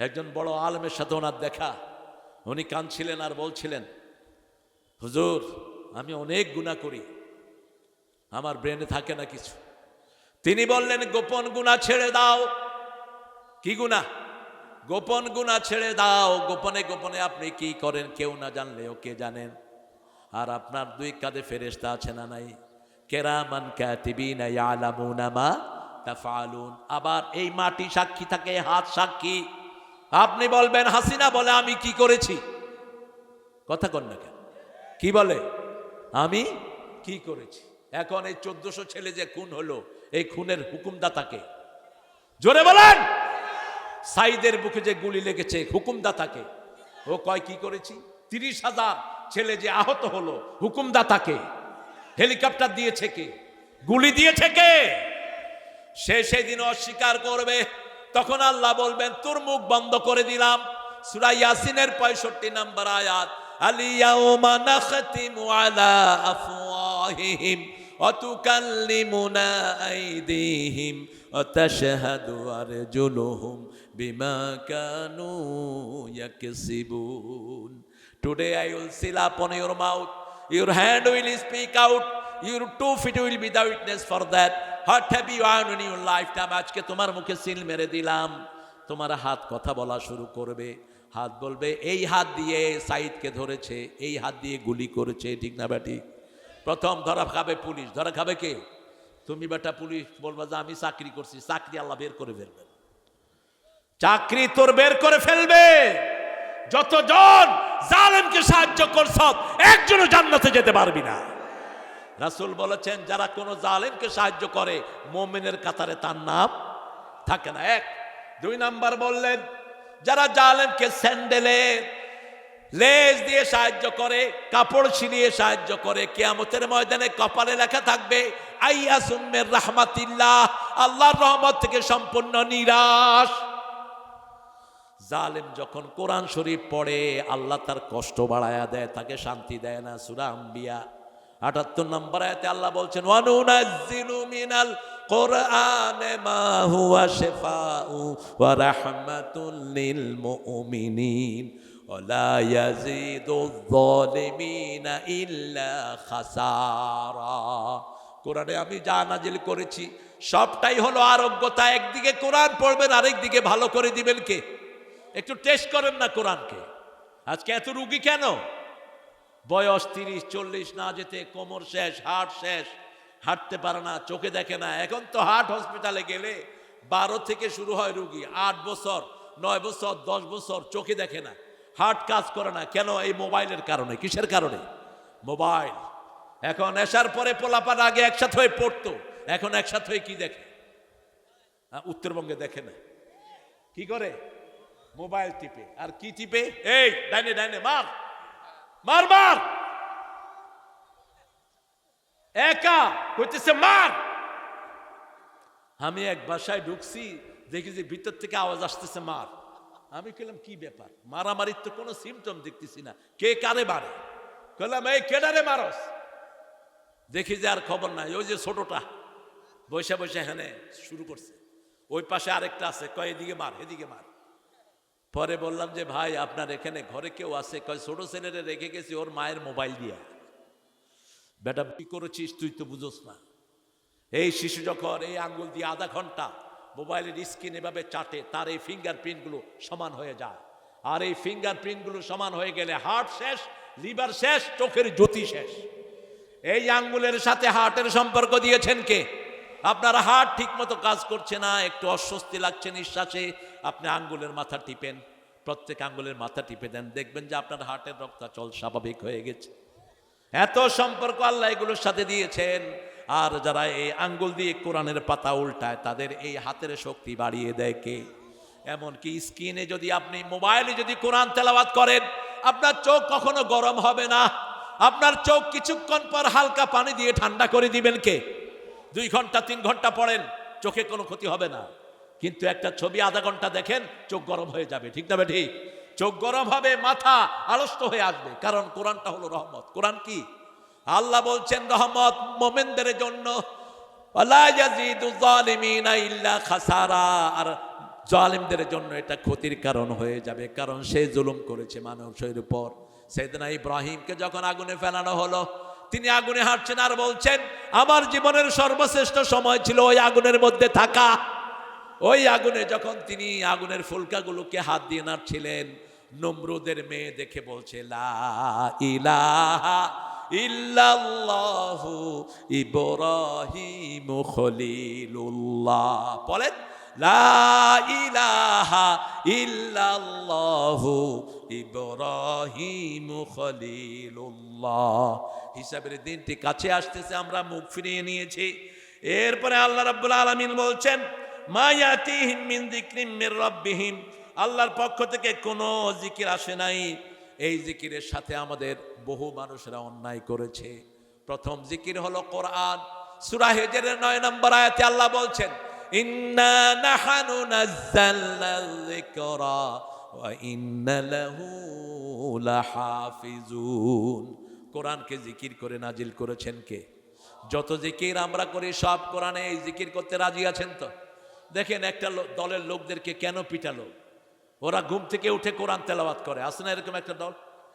একজন বড় আলেমের সাথে ওনার দেখা, উনি কাঁদছিলেন আর বলছিলেন, হুজুর আমি অনেক গুনাহ করি, আমার ব্রেনে থাকে না কিছু। তিনি বললেন, গোপন গুনাহ ছেড়ে দাও। কি গুনাহ? গোপন গুনাহ ছেড়ে দাও। গোপনে গোপনে আপনি কি করেন কেউ না জানলেও কে জানেন। আর আপনার দুই কাঁধে ফেরেশতা আছে না নাই? কেরামান কাতিবিনা ইয়ালামুনা মা তাফআলুন। আবার এই মাটি সাক্ষী থাকে, হাত সাক্ষী। আপনি বলবেন, হাসিনা বলে আমি কি করেছি, কথা কন না কেন? কি বলে আমি কি করেছি? এখন এই 1400 ছেলে যে খুন হলো, এই খুনের হুকুমদাতাকে জোরে বলেন। সাইদের বুকে যে গুলি লেগেছে, হুকুমদাতাকে। ও কয় কি করেছি? 30,000 ছেলে যে আহত হলো, হুকুমদাতাকে। হেলিকপ্টার দিয়েছে কে? গুলি দিয়েছে কে? সে সেদিন অস্বীকার করবে, তখন আল্লাহ বলবেন তোর মুখ বন্ধ করে দিলাম। সূরা ইয়াসিনের 65 নম্বর আয়াত, আলিয়াউমা নাখতিমু আলা আফওয়াহিহিম ওয়া তুকাল্লিমুনা আইদিহিম ওয়া তাশহাদু আরজুলুহুম বিমা Kanu ইয়াকসিবুন। Today I will seal upon your mouth, your hand will speak out, your 2 feet will be the witness for that. What have you done in your lifetime? আজকে তোমার মুখে সিল মেরে দিলাম। তোমার হাত কথা বলা শুরু করবে। হাত বলবে এই হাত দিয়ে সাইদকে ধরেছে, এই হাত দিয়ে গুলি করেছে, ঠিক না বেটি? প্রথম ধরা খাবে পুলিশ। ধরা খাবে কে? তুমি বেটা পুলিশ বলবা যে আমি চাকরি করছি। চাকরি আল্লাহ বের করে ফেলবে, চাকরি তোর বের করে ফেলবে। যতজন জালেমকে সাহায্য করছ, একজনও জান্নাতে যেতে পারবি না। রাসূল বলেছেন, যারা কোনো জালেমকে সাহায্য করে মুমিনের কাতারে তার নাম থাকে না। 1 2 নাম্বার বললেন, যারা জালেমকে স্যান্ডেলে লেজ দিয়ে সাহায্য করে, কাপড় ছিলিয়ে সাহায্য করে, কিয়ামতের ময়দানে কপালে লেখা থাকবে আইয়াসুম মির রাহমাতিল্লাহ, আল্লাহর রহমত থেকে সম্পূর্ণ নিরাশ। জালেম যখন কোরআন শরীফ পড়ে, আল্লাহ তার কষ্ট বাড়ায়া দেয়, তাকে শান্তি দেয় না। সূরা আম্বিয়া 78 নম্বর আয়াতে আল্লাহ বলছেন, ওয়ানুনাজ্জিলু মিনাল কুরআনি মা হুয়া শিফাউ ওয়া রাহমাতুল লিল মুমিনিন ওয়া লা ইয়াজিদুয যালিমিনা ইল্লা খাসারা। কোরআনে আমি যা নাজিল করেছি সবটাই হলো আরোগ্যতা। একদিকে কোরআন পড়বেন, আরেকদিকে ভালো করে দিবেন কে? একটু টেস্ট করেন না কোরআনকে। আজকে এত রুগী কেন? বয়স 30-40 না যেতে কোমর শেষ, হার্ট শেষ, হাঁটতে পারে না, চোখে দেখে না। এখন তো হার্ট হসপিটালে গেলে 12 থেকে শুরু হয় রুগী, 8 বছর 9 বছর 10 বছর চোখে দেখে না, হার্ট কাজ করে না। কেন? এই মোবাইলের কারণে। কিসের কারণে? মোবাইল। এখন এসার পরে পোলাপান আগে একসাথে হয়ে পড়তো, এখন একসাথে হয়ে কি দেখে? উত্তরবঙ্গে দেখে না, কি করে? মোবাইল টিপে। আর কি টিপে? এই ডাইনে ডাইনে মার মার মার, একা কইতেছে মার। আমি এক বাসায় ঢুকছি, দেখি যে ভিতর থেকে আওয়াজ আসতেছে মার। আমি কইলাম কি ব্যাপার? মারামারির তো কোনো সিমটম দেখতেছি না, কে কারে মারে? কইলাম এই কেডারে মারস? দেখি যে আর খবর নাই, ওই যে ছোটটা বৈশা বৈশা এখানে শুরু করছে, ওই পাশে আরেকটা আছে, কয় এদিকে মার এদিকে মার। পরে বললাম যে ভাই আপনার এখানে ঘরে কেউ আছে? কয় ছোট ছেলেরে রেখে গেছি ওর মায়ের মোবাইল দিয়ে। বেটা কি করেছিস তুই তো বুঝোস না। এই শিশু যখন এই আঙ্গুল দিয়ে আধা ঘন্টা মোবাইলের স্ক্রিন এভাবে চাটে, তার এই ফিঙ্গারপ্রিন্টগুলো সমান হয়ে যায়। আর এই ফিঙ্গারপ্রিন্টগুলো সমান হয়ে গেলে হার্ট শেষ, লিভার শেষ, চোখের জ্যোতি শেষ। এই আঙ্গুলের সাথে হার্টের সম্পর্ক দিয়েছেন কে? আপনার হার্ট ঠিক মতো কাজ করছে না, একটু অস্বস্তি লাগছে নিঃশ্বাসে, আপনি আঙ্গুলের মাথা টিপেন, প্রত্যেক আঙ্গুলের মাথা টিপে দেন, দেখবেন যে আপনার হার্টের রক্তাচল স্বাভাবিক হয়ে গেছে। এত সম্পর্ক আল্লাহ এগুলোর সাথে দিয়েছেন। আর যারা এই আঙ্গুল দিয়ে কোরআনের পাতা উল্টায়, তাদের এই হাতের শক্তি বাড়িয়ে দেয় কে? এমনকি স্ক্রিনে যদি আপনি মোবাইলে যদি কোরআন তেলাওয়াত করেন, আপনার চোখ কখনো গরম হবে না। আপনার চোখ কিছুক্ষণ পর হালকা পানি দিয়ে ঠান্ডা করে দিবেন কে? 2 ঘন্টা 3 ঘন্টা পড়েন, চোখে কোনো ক্ষতি হবে না। কিন্তু একটা ছবি আধা ঘন্টা দেখেন, চোখ গরম হয়ে যাবে, ঠিক না ঠিক? চোখ গরম হবে, মাথা আলস্ত হয়ে আসবে, কারণ কোরআনটা হলো রহমত। কোরআন কি? আল্লাহ বলছেন রহমত মোমেনদের জন্য। ওয়ালা ইয়াজিদু যালিমিনা ইল্লা খাসারা, আর জালিমদের জন্য এটা ক্ষতির কারণ হয়ে যাবে, কারণ সে জুলুম করেছে মানুষের উপর। সাইয়েদনা ইব্রাহিমকে যখন আগুনে ফেলানো হলো, তিনি আগুনে হাঁটছেন আর বলছেন আমার জীবনের সর্বশ্রেষ্ঠ সময় ছিল ওই আগুনের মধ্যে থাকা। ওই আগুনে যখন তিনি আগুনের ফুলকাগুলোকে হাত দিয়ে নাড়ছিলেন, নমরুদের মেয়ে দেখে বলছে লা ইলাহা ইল্লাল্লাহু ইব্রাহিম খলিলুল্লাহ। বলেন লা ইলাহা ইল্লাল্লাহু ইব্রাহিম খলিলুল্লাহ। হিসাবের দিনটি কাছে আসতেছে, আমরা মুখ ফিরিয়ে নিয়েছি। এরপরে আল্লাহ রাব্বুল আলামিন বলছেন মা ইয়াতিহিম মিন যিকরিম মির রাব্বিহিম, আল্লাহর পক্ষ থেকে কোনো জিকির আসে নাই। এই জিকিরের সাথে আমাদের বহু মানুষরা অন্যায় করেছে। প্রথম জিকির হলো কোরআন। সূরা হিজরের 9 নম্বর আয়াতে আল্লাহ বলছেন ইন্না নাহনু নাযালনা যিকরা ওয়া ইন্না লাহু লাহাফিজুন। কোরআনকে জিকির করে নাজিল করেছেন কে? যত জিকির আমরা করি সব কোরআনে এই জিকির করতে রাজি আছেন তো? দেখেন একটা দলের লোকদেরকে কেন পিটালো? ওরা ঘুম থেকে উঠে কোরআন তেলাওয়াত করে, আছে না এরকম একটা দল?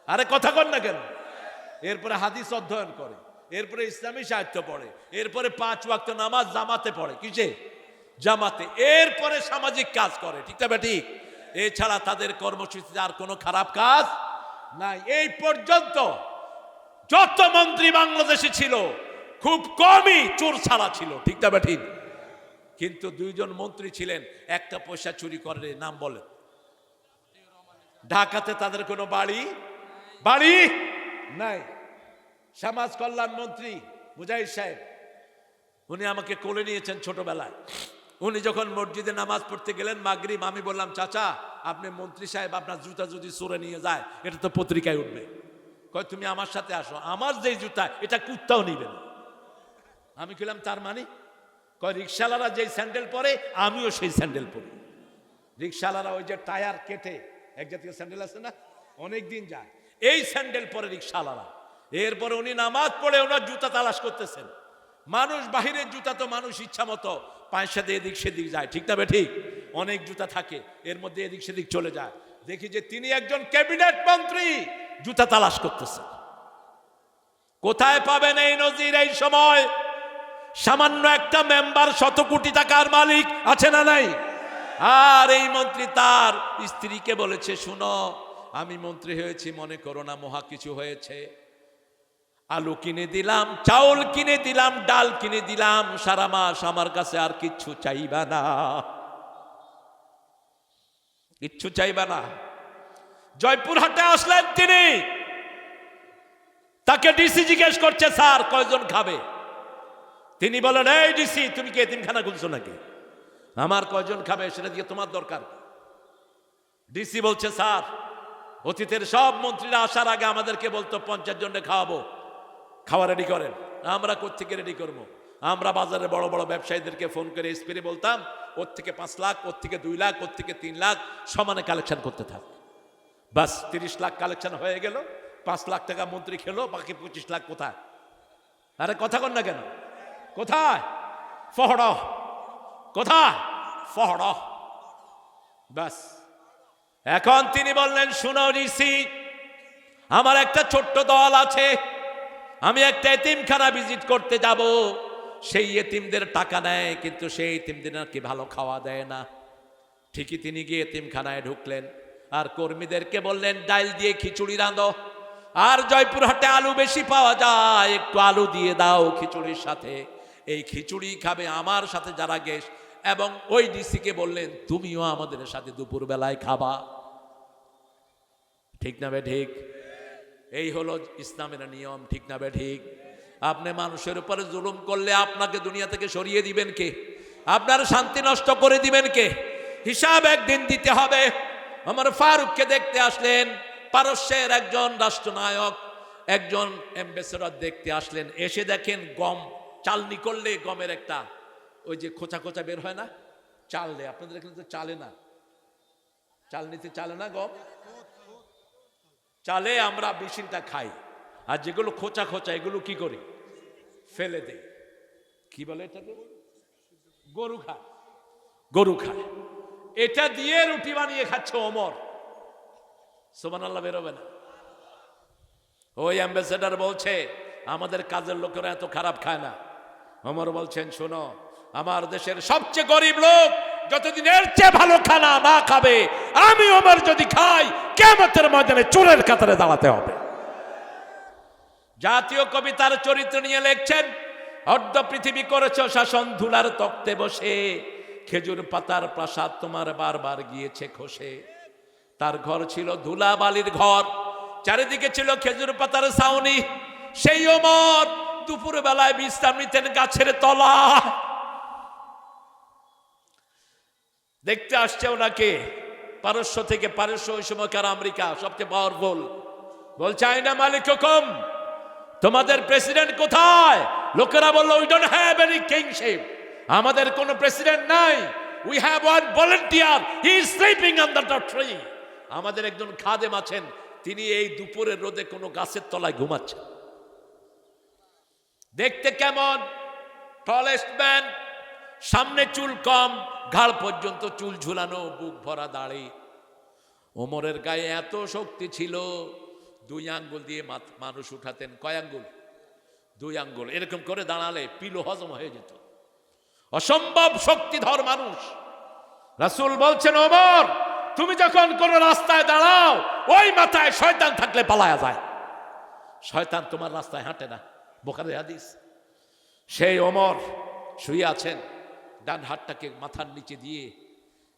আরে কথা কর না কেন? এরপরে হাদিস অধ্যয়ন করে, এরপরে ইসলামী সাহিত্য পড়ে, এরপরে 5 ওয়াক্ত নামাজ জামাতে পড়ে। কিসে? জামাতে। এরপরে সামাজিক কাজ করে, ঠিক না ঠিক? এছাড়া তাদের কর্মসূচিতে আর কোনো খারাপ কাজ নাই। এই পর্যন্ত যত মন্ত্রী বাংলাদেশে ছিল খুব কমই চোর ছাড়া ছিল, ঠিক না ঠিক? কিন্তু 2 জন মন্ত্রী ছিলেন একটা পয়সা চুরি করে, নাম বলেন। ঢাকাতে তাদের কোনো বাড়ি নাই। সমাজ কল্যাণ মন্ত্রী মুজাহিদ সাহেব, উনি আমাকে কোলে নিয়েছেন ছোটবেলায়। উনি যখন মসজিদে নামাজ পড়তে গেলেন মাগরিব, আমি বললাম চাচা আপনি মন্ত্রী সাহেব, আপনার জুতা যদি চোরে নিয়ে যায় এটা তো পত্রিকায় উঠবে। কয় তুমি আমার সাথে আসো, আমার যেই জুতা এটা কুত্তাও নিবে না। আমি কইলাম তার মানে? কয় রিক্সাওয়ালারা যেই স্যান্ডেল পরে আমিও সেই স্যান্ডেল পরি। রিক্সাওয়ালারা ওই যে টায়ার কেটে এক জাতীয় স্যান্ডেল আছে না, অনেক দিন যায়, এই স্যান্ডেল পরে রিক্সাওয়ালারা। এরপরে উনি নামাজ পড়ে ওনার জুতা তালাশ করতেছেন। মানুষ বাহিরের জুতা তো মানুষ ইচ্ছা মতো পায়ের সাথে এদিক সেদিক যায়, ঠিক না ঠিক? অনেক জুতা থাকে, এর মধ্যে এদিক সেদিক চলে যায়। দেখি যে তিনি একজন ক্যাবিনেট মন্ত্রী জুতা তালাশ করতেছেন। কোথায় পাবেন এই নজির? এই সময় সামান্য একটা মেম্বার 100 কোটি টাকার মালিক, আছে না নাই? আর এই মন্ত্রী তার স্ত্রীকে বলেছে শুনো আমি মন্ত্রী হয়েছি, মনে করো না মহা কিছু হয়েছে। আলু কিনে দিলাম, চাউল কিনে দিলাম, ডাল কিনে দিলাম, সারা মাস আমার কাছে আর কিচ্ছু চাইবা না, কিচ্ছু চাইবা না। জয়পুরহাটে আসলেন তিনি, তাকে ডিসি জিজ্ঞেস করছে স্যার কয়জন খাবে? তিনি বলেন এই ডিসি তুমি কি এতিমখানা খুলছো নাকি? আমার কয়জন খাবে সেটা দিয়ে তোমার দরকার? ডিসি বলছে স্যার অতীতের সব মন্ত্রীরা আসার আগে আমাদেরকে বলতো 50 জনকে খাওয়াবো, খাওয়া রেডি করেন। আমরা কোত্থেকে রেডি করবো? আমরা বাজারে বড় বড় ব্যবসায়ীদেরকে ফোন করে স্প্রে বলতাম ওর থেকে 5 লাখ, ওর থেকে 2 লাখ, ওর থেকে 3 লাখ সমানে কালেকশন করতে থাক। বাস 30 লাখ কালেকশন হয়ে গেল, 5 লাখ টাকা মন্ত্রী খেলো, বাকি 25 লাখ কোথায়? আরে কথা কন না কেন? কোথায়? ফহড়, কোথায়? ফহড়। বাস এখন তিনি বললেন শুনো ঋষি, আমার একটা ছোট্ট দল আছে, আমি একটা এতিমখানা ভিজিট করতে যাব। সেই এতিমদের টাকা নেয় কিন্তু সেই এতিমদের নাকি ভালো খাওয়া দেয় না। ঠিকই তিনি গিয়ে এতিমখানায় ঢুকলেন আর কর্মীদেরকে বললেন ডাল দিয়ে খিচুড়ি রাঁধো, আর জয়পুরহাটে আলু বেশি পাওয়া যায়, একটু আলু দিয়ে দাও খিচুড়ির সাথে। এই খিচুড়ি খাবে আমার সাথে যারা গেস্ট। এবং ওই ডিসিকে বললেন তুমিও আমাদের সাথে দুপুর বেলায় খাবা, ঠিক না বে ঠিক? এই হলো ইসলামের নিয়ম, ঠিক না বে ঠিক? আপনি মানুষের উপরে জুলুম করলে আপনাকে দুনিয়া থেকে সরিয়ে দিবেন কে? আপনার শান্তি নষ্ট করে দিবেন কে? হিসাব একদিন দিতে হবে। আমার ফারুককে দেখতে আসলেন পারস্যের একজন রাষ্ট্রনায়ক, একজন অ্যাম্বাসেডর দেখতে আসলেন। এসে দেখেন গম চালনি করলে গমের একটা ওই যে খোঁচা খোঁচা বের হয় না, চাললে, আপনাদের এখানে তো চালে না, চালনিতে চালে না গম, চালে আমরা বেশিটা খাই, আর যেগুলো খোঁচা খোঁচা এগুলো কি করি? ফেলে দেই। কি বলে এটাকে? গরু খায়, গরু খায়। এটা দিয়ে রুটি বানিয়ে খাচ্ছে ওমর। সুবহানাল্লাহ বেরোবে না? ওই অ্যাম্বাসেডর বলছে আমাদের কাজের লোকেরা এত খারাপ খায় না। ওমর বলছেন শোনো, আমার দেশের সবচেয়ে গরিব লোক যতদিন এর চেয়ে ভালো খানা না খাবে, আমি ওমর যদি খাই, কিয়ামতের ময়দানে চোরের কাতারে দাঁড়াতে হবে। জাতীয় কবিতার চরিত্র নিয়ে লিখছেন, অর্ধ পৃথিবী করেছ শাসন, ধুলার তক্তে বসে, খেজুর পাতার প্রাসাদ তোমার বারবার গিয়েছে খসে। তার ঘর ছিল ধুলা বালির ঘর, চারিদিকে ছিল খেজুর পাতার ছাউনি। সেই ওমর দুপুর বেলায় বিশ্রাম নিতেন গাছের তলা। দেখতে আসছে ওনাকে পারস্য থেকে। পারস্য ওই সময়কার আমেরিকা সবচেয়ে পাওয়ারফুল। বলছে আইনা মালিক হুকুম, তোমাদের প্রেসিডেন্ট কোথায়? লোকেরা বললো we don't have any kingship, আমাদের কোনো প্রেসিডেন্ট নাই। We have one volunteer, he is sleeping under the tree. আমাদের একজন খাদেম আছেন, তিনি এই দুপুরের রোদে কোনো গাছের তলায় ঘুমাচ্ছেন। দেখতে কেমন? টলেস্ট ম্যান, সামনে চুল কম, ঘাড় পর্যন্ত চুল ঝুলানো, বুক ভরা দাড়ি। ওমরের গায়ে এত শক্তি ছিল, 2 আঙ্গুল দিয়ে মানুষ উঠাতেন। কয় আঙ্গুল? 2 আঙ্গুল। এরকম করে দাঁড়ালে পিলো হজম হয়ে যেত। অসম্ভব শক্তিধর মানুষ। রাসূল বলছেন ওমর, তুমি যখন কোন রাস্তায় দাঁড়াও, ওই মাথায় শয়তান থাকলে পালায়া যায়। শয়তান তোমার রাস্তায় হাঁটে না, বুখারীর হাদিস। সেই ওমর শুয়ে আছেন, ডান হাতটাকে মাথার নিচে দিয়ে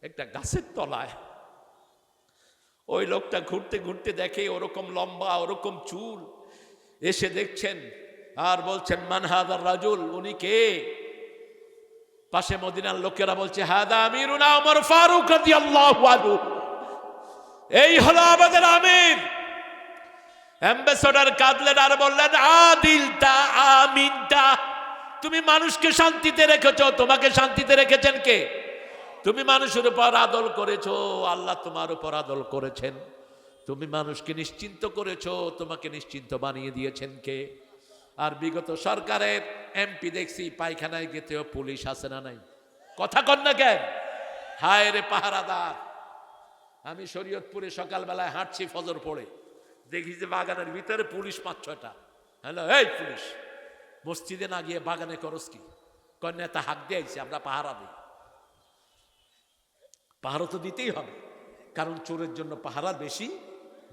একটা গাছের তলায়। ওই লোকটা ঘুরতে ঘুরতে দেখে ওরকম লম্বা, ওরকম চুল। এসে দেখছেন আর বলছেন মান হাদার রাজুল, উনি কে? পাশে মদিনার লোকেরা বলছে হাদা আমিরুনা ওমর ফারুক রাদিয়াল্লাহু আনহু, এই হলো আমাদের আমির। অ্যাম্বাসেডর কাঁদলেন আর বললেন আদিলতা আমিনতা, তুমি মানুষকে শান্তিতে রেখেছো, তোমাকে শান্তিতে রেখেছেন কে? তুমি মানুষের উপর আদল করেছো, আল্লাহ তোমার উপর আদল করেছেন। তুমি মানুষকে নিশ্চিন্ত করেছো, তোমাকে নিশ্চিন্ত বানিয়ে দিয়েছেন কে? আর বিগত সরকারের এমপি দেখছি পায়খানায় গেতেও পুলিশ আছে না নাই? কথা কন না কেন? হায় রে পাহারাদার। আমি শরীয়তপুরে সকালবেলায় হাঁটছি ফজর পড়ে, দেখি যে বাগানের ভিতরে পুলিশ 5-6টা। হ্যালো, এই পুলিশ, মসজিদে না গিয়ে বাগানে করস কি? কন্যা তা হাক দিয়েছে, আমরা পাহারা দিই। পাহারা তো দিতেই হবে, কারণ চোরের জন্য পাহারা বেশি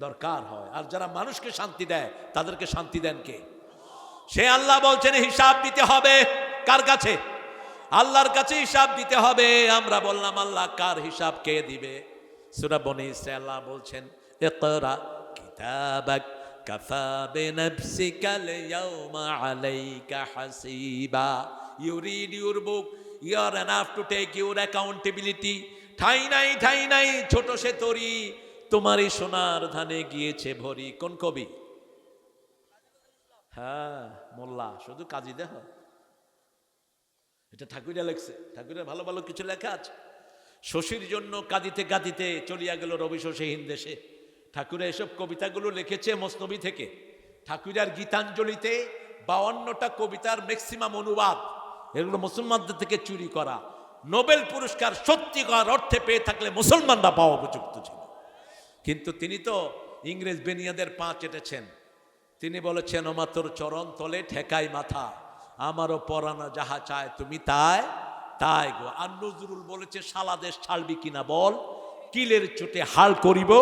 দরকার হয়। আর যারা মানুষকে শান্তি দেয়, তাদেরকে শান্তি দেন কে? সে আল্লাহ বলছেন হিসাব দিতে হবে। কার কাছে? আল্লাহর কাছে হিসাব দিতে হবে। আমরা বললাম আল্লাহ কার হিসাব কে দিবে? সূরা বনী ইসরাঈল আল্লাহ বলছেন ইকরা কিতাবাক কাফা বিনাফসিকাল ইয়াওমা আলাইকা হাসিবা। You read your book, you are enough to take your accountability. ঠাই নাই, ঠাই নাই, ছোট সে তরি, তোমারই সোনার ধানে গিয়েছে ভরি। কোন কবি? হ্যাঁ, মোল্লা, শুধু কাজী দেহ। এটা ঠাকুরিয়া লেখছে। ঠাকুরের ভালো ভালো কিছু লেখা আছে। শশীর জন্য কাঁদিতে কাঁদিতে চলিয়া গেল রবি শশীহীন দেশে। ঠাকুরে এসব কবিতাগুলো লিখেছে মসনবী থেকে। ঠাকুরার গীতাঞ্জলিতে 52টা কবিতার ম্যাক্সিমাম অনুবাদ, এগুলো মুসলমানদের থেকে চুরি করা। নোবেল পুরস্কার সত্যিকার অর্থে পেয়ে থাকলে মুসলমানরা পাওয়া উপযুক্ত ছিল, কিন্তু তিনি তো ইংরেজ বেনিয়াদের পা চেটেছেন। তিনি বলেছেন ওমা তোর চরণ তলে ঠেকাই মাথা, আমারও পরানো যাহা চায় তুমি তাই তাই গো। আর নজরুল বলেছে সালা দেশ ছাড়বি কিনা বল, কিলের চোটে হাল করিব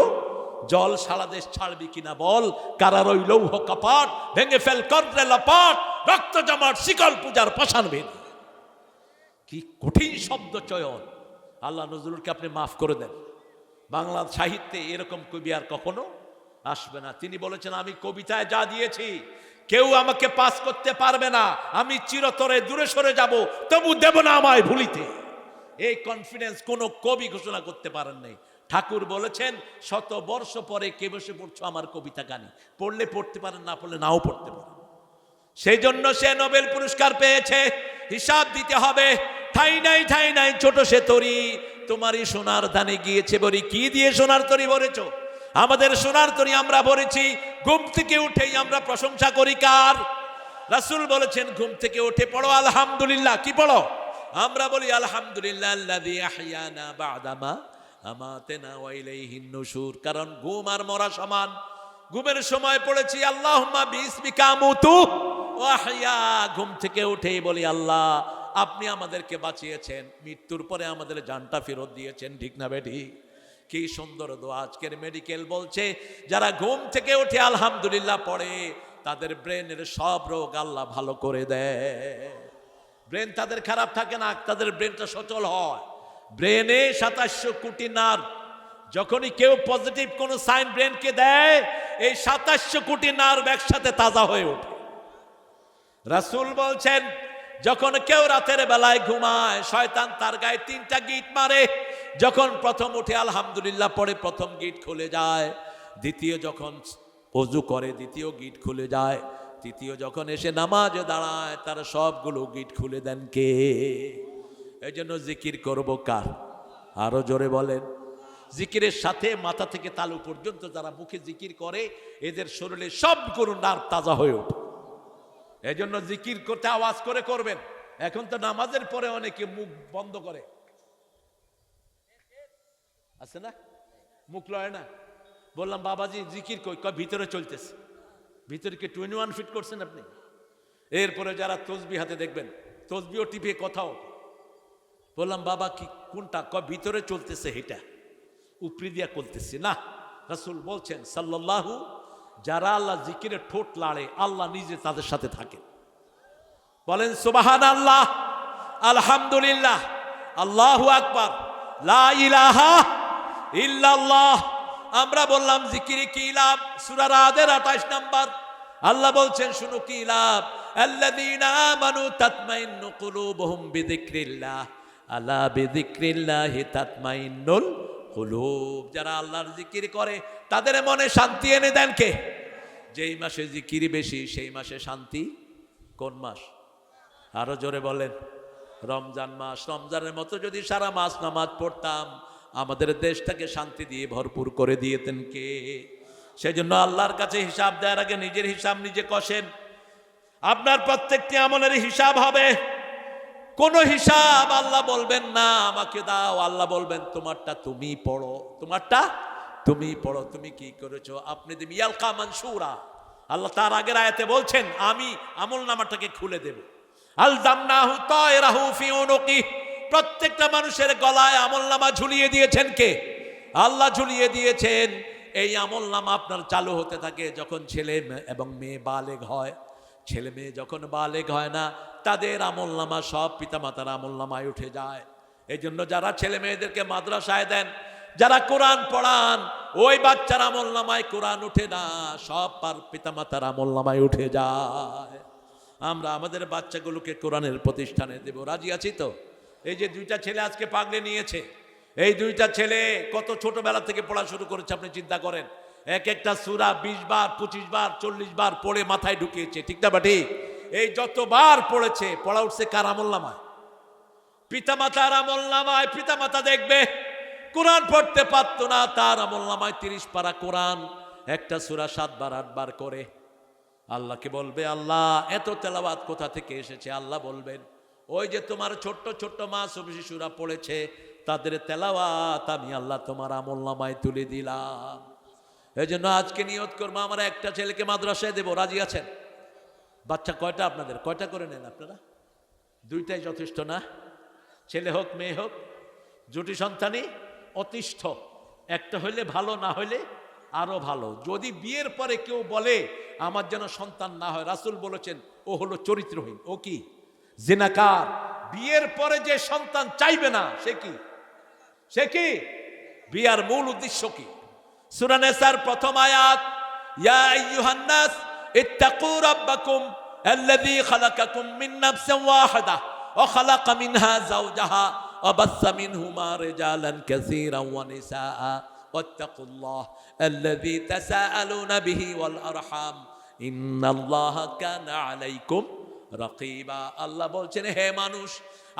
জল, সারা দেশ ছাড়বি কিনা বল, কারার ওই লৌহ কপাট ভেঙে ফেল করলে লাপাট, রক্ত জমাট শিকল পূজার পাষাণ ভেদ। কি কঠিন শব্দ চয়ন! আল্লাহ নজরুলকে আপনি মাফ করে দেন। বাংলা সাহিত্যে এরকম কবি আর কখনো আসবে না। তিনি বলেছেন আমি কবিতায় যা দিয়েছি কেউ আমাকে পাস করতে পারবে না, আমি চিরতরে দূরে সরে যাব, তবু দেব না আমায় ভুলিতে। এই কনফিডেন্স কোনো কবি ঘোষণা করতে পারেন নাই। ঠাকুর বলেছেন 100 বর্ষ পরে কে বসে পড়ছো আমার কবিতা গানি, পড়লে পড়তে পারেন, না পড়লে নাও পড়তে পারেন। সেই জন্য সে নোবেল পুরস্কার পেয়েছে। হিসাব দিতে হবে। ঠাই নাই, ঠাই নাই, ছোট সে তরি, তোমারই সোনার ধানে গিয়েছে ভরি। কি দিয়ে সোনার তরি ভরেছো? আমাদের সোনার তরি আমরা ভরেছি। ঘুম থেকে উঠেই আমরা প্রশংসা করি কার? রাসূল বলেছেন ঘুম থেকে উঠে পড়ো আলহামদুলিল্লাহ। কি পড়ো? আমরা বলি আলহামদুলিল্লাহ আল্লাযী আহইয়ানা বা'দামা আমাতানা ওয়া ইলাইহিন নুশুর। কারণ ঘুম আর মরা সমান। ঘুমের সময় পড়েছি আল্লাহুম্মা বিইসমিকা আমুতু ওয়া আহইয়া। ঘুম থেকে উঠেই বলি আল্লাহ আপনি আমাদেরকে বাঁচিয়েছেন, মৃত্যুর পরে আমাদের জানটা ফেরত দিয়েছেন। ঠিক না বেঠিক? কি সুন্দর দোয়া। আজকের মেডিকেল বলছে যারা ঘুম থেকে উঠে আলহামদুলিল্লাহ পড়ে তাদের ব্রেনের সব রোগ আল্লাহ ভালো করে দেয়। ব্রেন তাদের খারাপ থাকে না, তাদের ব্রেনটা সচল হয়। ব্রেনে 2700 কোটি নার্ভ। যখনই কেউ পজিটিভ কোনো সাইন ব্রেনকে দেয় এই 2700 কোটি নার্ভ একসাথে তাজা হয়ে ওঠে। রাসূল বলছেন যখন কেউ রাতের বেলায় ঘুমায় শয়তান তার গায়ে 3টা গিট মারে। যখন প্রথম উঠে আলহামদুলিল্লাহ পড়ে প্রথম গিট খুলে যায়, দ্বিতীয় যখন ওযু করে দ্বিতীয় গিট খুলে যায়, তৃতীয় যখন এসে নামাজে দাঁড়ায় তার সবগুলো গিট খুলে দেন কে? এই জন্য জিকির করব কার? আরো জোরে বলেন। জিকিরের সাথে মাথা থেকে তালু পর্যন্ত যারা মুখে জিকির করে এদের শরীরে সবগুলো নার্ভ তাজা হয়ে ওঠে। এই জন্য জিকির করতে আওয়াজ করে করবেন। এখন তো নামাজের পরে অনেকে মুখ বন্ধ করে, আছে না? মুখ লয় না। বললাম বাবাজি জিকির কই? ভিতরে চলতেছে। ভিতরে কি 21 ফিট করছেন আপনি? এরপরে যারা তসবি হাতে দেখবেন তসবিও টিপে কথাও। বললাম বাবা কি কোনটা? ভিতরে চলতেছে, এটা উপরি দিয়া করতেছে না। রাসূল বলছেন সাল্লাল্লাহু, যারা আল্লাহ জিকিরে ঠোঁট লাড়ে আল্লাহ নিজে তাদের সাথে থাকে। বলেন সুবহানাল্লাহ, আলহামদুলিল্লাহ, আল্লাহু আকবার, লা ইলাহা ইল্লাল্লাহ। আমরা বললাম জিকিরে কি লাভ? সূরা রাদের 28 নম্বর আল্লাহ বলছেন শুনো কি লাভ। আল্লাযীনা আমানু তাতমাইন্নু কুলুবুহুম বিযিকরিল্লাহ আলা বিযিকরিল্লাহি তাতমাইন্নুল কুলুব। যারা আল্লাহর জিকির করে তাদের মনে শান্তি এনে দেন কে? যেই মাসে জিকির বেশি সেই মাসে শান্তি। কোন মাস? আরো জোরে বলেন। রমজান মাস। রমজানের মতো যদি সারা মাস নামাজ পড়তাম আমাদের দেশটাকে শান্তি দিয়ে ভরপুর করে দিয়েতেন কে? সেজন্য আল্লাহর কাছে হিসাব দেওয়ার আগে নিজের হিসাব নিজে কষেন। আপনার প্রত্যেকটি আমলের হিসাব হবে। কোন হিসাব আল্লাহ বলবেন না আমাকে দাও, আল্লাহ বলবেন তোমারটা তুমি পড়ো, তোমারটা তুমি পড়ো, তুমি কি করেছো আপনি দিবি ইয়ালকা মানসুরা। আল্লাহ তার আগের আয়াতে বলছেন আমি আমল নামাটাকে খুলে দেব। আলজামনাহু তায়রাহু ফি উনুকি। প্রত্যেকটা মানুষের গলায় আমল নামা ঝুলিয়ে দিয়েছেন কে? আল্লাহ ঝুলিয়ে দিয়েছেন। এই আমল নামা আপনার চালু হতে থাকে যখন ছেলে এবং মেয়ে বালেগ হয়। ছেলে মেয়ে যখন বালেগ হয় না তাদের আমল নামা সব পিতামাতার আমল নামায় উঠে যায়। এই জন্য যারা ছেলে মেয়েদেরকে মাদ্রাসায় দেন, যারা কোরআন পড়ান, ওই বাচ্চার আমল নামায় কোরআন উঠে না, সব পিতামাতার আমল নামায় উঠে যায়। আমরা আমাদের বাচ্চাগুলোকে কোরআনের প্রতিষ্ঠানে দেব। রাজি আছি তো? এই যে 2টা ছেলে আজকে পাগড়ি নিয়েছে, এই 2টা ছেলে কত ছোটবেলা থেকে পড়া শুরু করেছে আপনি চিন্তা করেন। এক একটা সূরা 20 বার 25 বার 40 বার পড়ে মাথায় ঢুকিয়েছে। ঠিক না বাটি? এই যতবার পড়েছে পড়া উঠছে কার আমল নামায়? পিতামাতার আমল নামায়। পিতামাতা দেখবে কোরআন পড়তে পারতো না, তার আমল নামায় 30 পারা কোরআন, একটা সূরা 7 বার 8 বার করে। আল্লাহকে বলবে আল্লাহ এত তেলাওয়াত কোথা থেকে এসেছে? আল্লাহ বলবেন ওই যে তোমার ছোট্ট ছোট্ট মাসুম শিশুরা পড়েছে তাদের তেলাওয়াত আমি আল্লাহ তোমার আমল নামায় তুলে দিলাম। এই জন্য আজকে নিয়ত করবো আমরা একটা ছেলেকে মাদ্রাসায় দেবো। রাজি আছেন? বাচ্চা কয়টা আপনাদের? কয়টা করে নেন আপনারা? 2টাই যথেষ্ট না? ছেলে হোক মেয়ে হোক, জুটি সন্তানই অতিষ্ঠ। একটা হইলে ভালো, না হইলে আরো ভালো। যদি বিয়ের পরে কেউ বলে আমার যেন সন্তান না হয়, রাসূল বলেছেন ও হলো চরিত্রহীন, ও কি জিনাকার। বিয়ের পরে যে সন্তান চাইবে না সে কি? সে কি? বিয়ার মূল উদ্দেশ্য কি? সূরা নিসার প্রথম আয়াত, ইয়া আইয়ুহান নাস ইত্তাকু রাব্বাকুম আল্লাযী খালাকাকুম মিন নাফসিন ওয়াহিদা ওয়া খালাকা মিনহা যাওজাহা ওয়া বাসসা মিনহুমা রিজালান কাসীরান ওয়া নিসাআ ওয়াত্তাকুল্লাহ আল্লাযী তাসাআলুনা বিহি ওয়াল আরহাম ইন্নাল্লাহা কানা আলাইকুম রাকিবা। আল্লাহ বলছেন হে মানুষ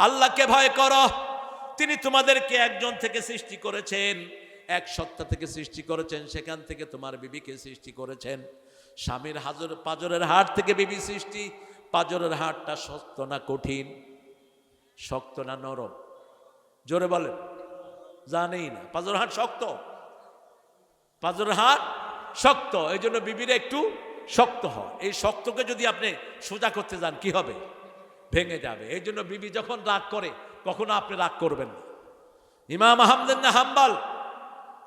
আল্লাহকে ভয় করো। তিনি তোমাদেরকে একজন থেকে সৃষ্টি করেছেন, এক সত্তা থেকে সৃষ্টি করেছেন, সেখান থেকে তোমার বিবিকে সৃষ্টি করেছেন। স্বামীর পাঁজরের হাড় থেকে বিবি সৃষ্টি, পাঁজরের হাড়টা শক্ত না কঠিন? শক্ত না নরম? জোরে বলেন। জানেই না। পাঁজরের হাড় শক্ত, পাঁজরের হাড় শক্ত, এই জন্য বিবির একটু শক্ত হয়। এই শক্তকে যদি আপনি সোজা করতে যান কি হবে? ভেঙে যাবে। এই জন্য বিবি যখন রাগ করে কখনো আপনি রাগ করবেন না। ইমাম আহমদ ইবনে হাম্বল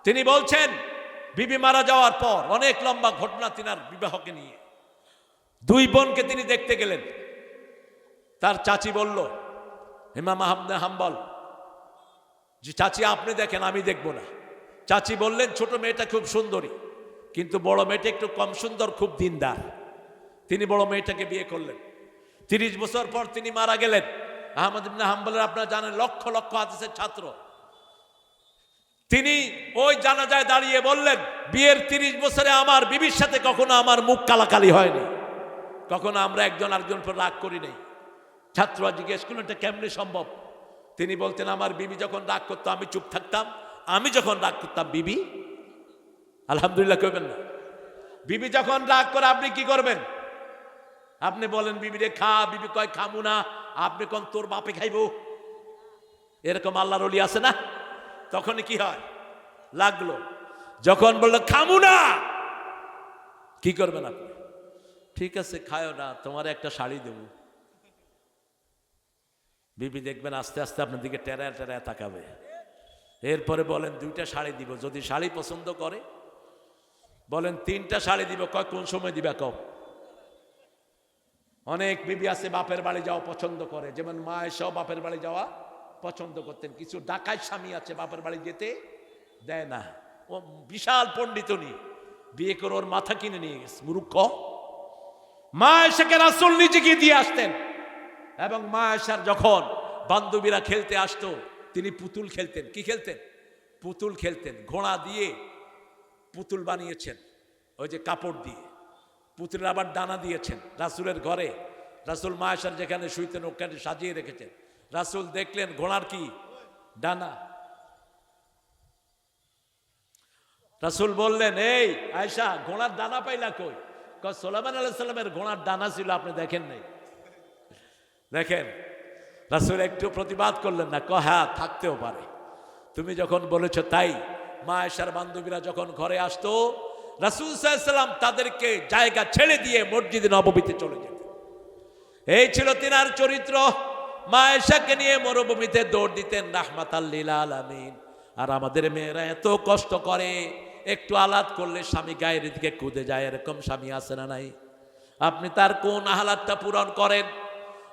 তিনি বলছেন, বিবি মারা যাওয়ার পর অনেক লম্বা ঘটনা তিনার বিবাহকে নিয়ে। দুই বোনকে তিনি দেখতে গেলেন। তার চাচি বলল, ইমাম আহমদ ইবনে হাম্বল, যে চাচি আপনি দেখেন, আমি দেখব না। চাচি বললেন, ছোট মেয়েটা খুব সুন্দরী, কিন্তু বড় মেয়েটা একটু কম সুন্দর, খুব দিনদার। তিনি বড় মেয়েটাকে বিয়ে করলেন। 30 বছর পর তিনি মারা গেলেন। আহমদ ইবনে হাম্বলের আপনারা জানেন লক্ষ লক্ষ হাদিসের ছাত্র। তিনি ওই জানাজায় দাঁড়িয়ে বললেন, বিয়ের 30 বছরে আমার বিবির সাথে কখনো আমার মুখ কালাকালি হয়নি, কখনো আমরা একজন আরেকজন পর রাগ করি নাই। ছাত্ররা জিজ্ঞেস করলেন, এটা কেমনে সম্ভব? তিনি বলতেন, আমার বিবি যখন রাগ করতো আমি চুপ থাকতাম, আমি যখন রাগ করতাম বিবি আলহামদুলিল্লাহ কইবেন না। বিবি যখন রাগ করে আপনি কি করবেন? আপনি বলেন বিবিরে খা, বিবি কয় খামু না, আপনি কোন তোর বাপে খাইব। এরকম আল্লাহর ওলি আছে না? তখন কি হয়? লাগলো। যখন বললো খামু না, কি করবেন আপনি? ঠিক আছে খায়ও না, তোমার একটা শাড়ি দেব। বিবি দেখবেন আস্তে আস্তে আপনার দিকে টেরায় টেরায় তাকাবে। এরপরে বলেন 2টা শাড়ি দিব, যদি শাড়ি পছন্দ করে। বলেন 3টা শাড়ি দিব, কয় কোন সময় দিবা কও। অনেক বিবি আছে বাপের বাড়ি যাওয়া পছন্দ করে, যেমন মা এসেও বাপের বাড়ি যাওয়া পছন্দ করতেন। কিছু ডাকাত স্বামী আছে বাপের বাড়ি যেতে দেয় না। ও বিশাল পণ্ডিতনি, বিয়ে করে ওর মাথা কিনে নিয়ে গেছে মূর্খ। মা এসাকে রাসূল নিজে গিয়ে দিয়ে আসতেন। এবং মা এসার যখন বান্ধবীরা খেলতে আসতো, তিনি পুতুল খেলতেন। কি খেলতেন? পুতুল খেলতেন। ঘোড়া দিয়ে পুতুল বানিয়েছেন, ওই যে কাপড় দিয়ে। পুতুলের আবার ডানা দিয়েছেন। রাসূলের ঘরে রাসূল মা এসার যেখানে শুইতেন ওখানে সাজিয়ে রেখেছেন। রাসূল দেখলেন ঘোড়ার কি ডানা। রাসূল বললেন, এই আয়েশা, ঘোড়ার ডানা পাইলা কই? কয় সুলাইমান আলাইহিস সালামের ঘোড়ার ডানা ছিল, আপনি দেখেন নাই। দেখেন, রাসূল একটু প্রতিবাদ করলেন না, কয় হ্যাঁ থাকতেও পারে, তুমি যখন বলেছ তাই। মা আয়েশার বান্ধবীরা যখন ঘরে আসতো, রাসূল সাল্লাল্লাহু আলাইহি ওয়াসাল্লাম তাদেরকে জায়গা ছেড়ে দিয়ে মসজিদে নববীতে চলে যেতেন। এই ছিল তিনার চরিত্র। মা আয়েশাকে নিয়ে মরুভূমিতে দৌড় দিতেন রাহমাতাল লিল আলামিন। আর আমাদের মেয়েরা এত কষ্ট করে, একটু আলাদ করলে স্বামী গায়ের দিকে কুদে যায়। এরকম স্বামী আছে না নাই? আপনি তার কোন আহ্লাদটা পূরণ করেন?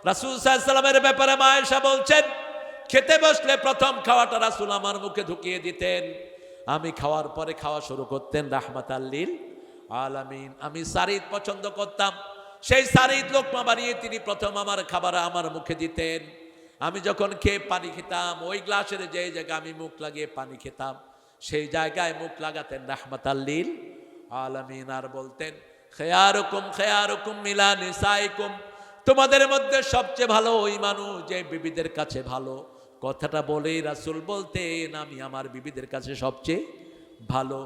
রাসূল সাল্লাল্লাহু আলাইহি ওয়াসাল্লামের ব্যাপারে মা আয়েশা বলছেন, খেতে বসলে প্রথম খাওয়াটা রাসূল আমার মুখে ঢুকিয়ে দিতেন। আমি খাওয়ার পরে খাওয়া শুরু করতেন রাহমাতাল লিল আলামিন। আমি সারিদ পছন্দ করতাম, সেই সারিদ লোকমা বানিয়ে তিনি প্রথম আমার খাবার আমার মুখে দিতেন। আমি যখন খেয়ে পানি খেতাম, ওই গ্লাসের যে জায়গায় আমি মুখ লাগিয়ে পানি খেতাম, সেই জায়গায় মুখ লাগাতেন রাহমাতাল লিল আলামিন। আর বলতেন, খেয়ারুকুম খেয়ারুকুম মিলা নিসাইকুম, তোমাদের মধ্যে সবচেয়ে ভালো ওই মানুষ যে বিবিদের কাছে ভালো। কথাটা বলেই রাসূল বলতেন, আমি আমার বিবিদের কাছে সবচেয়ে ভালো।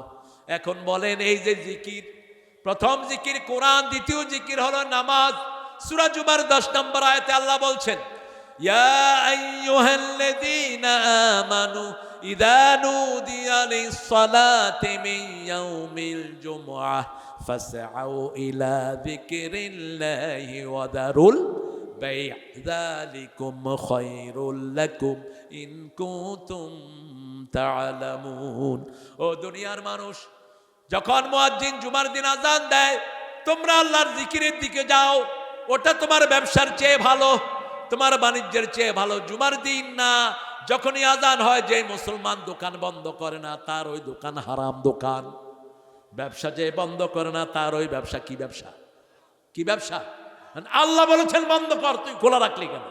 এখন বলেন, এই যে জিকির, প্রথম জিকির কোরআন, দ্বিতীয় জিকির হলো নামাজ। সূরা জুমার 10 নম্বর আয়াতে আল্লাহ বলছেন, ইয়া আইয়ুহাল্লাযীনা আমানু ইযা নুদিয়া লিস-সালাতি মিন ইয়াউমিল জুমআহ ফাসআউ ইলা যিকরিল্লাহি ওয়া দারুল বাই' যালিকুম খায়রুল লাকুম ইন কুনতুম তা'লামুন। ও দুনিয়ার মানুষ, যখন মুয়াজ্জিন জুমার দিন আযান দেয়, তোমরা আল্লাহর জিকিরের দিকে যাও। ওটা তোমার ব্যবসার চেয়ে ভালো, তোমার বাণিজ্যের চেয়ে ভালো। জুমার দিন না, যখনই আযান হয়, যে মুসলমান দোকান বন্ধ করে না তার ওই দোকান হারাম দোকান। ব্যবসা যে বন্ধ করে না তার ওই ব্যবসা কি ব্যবসা? কি ব্যবসা? আল্লাহ বলেছেন বন্ধ কর, তুই খোলা রাখলি কেন?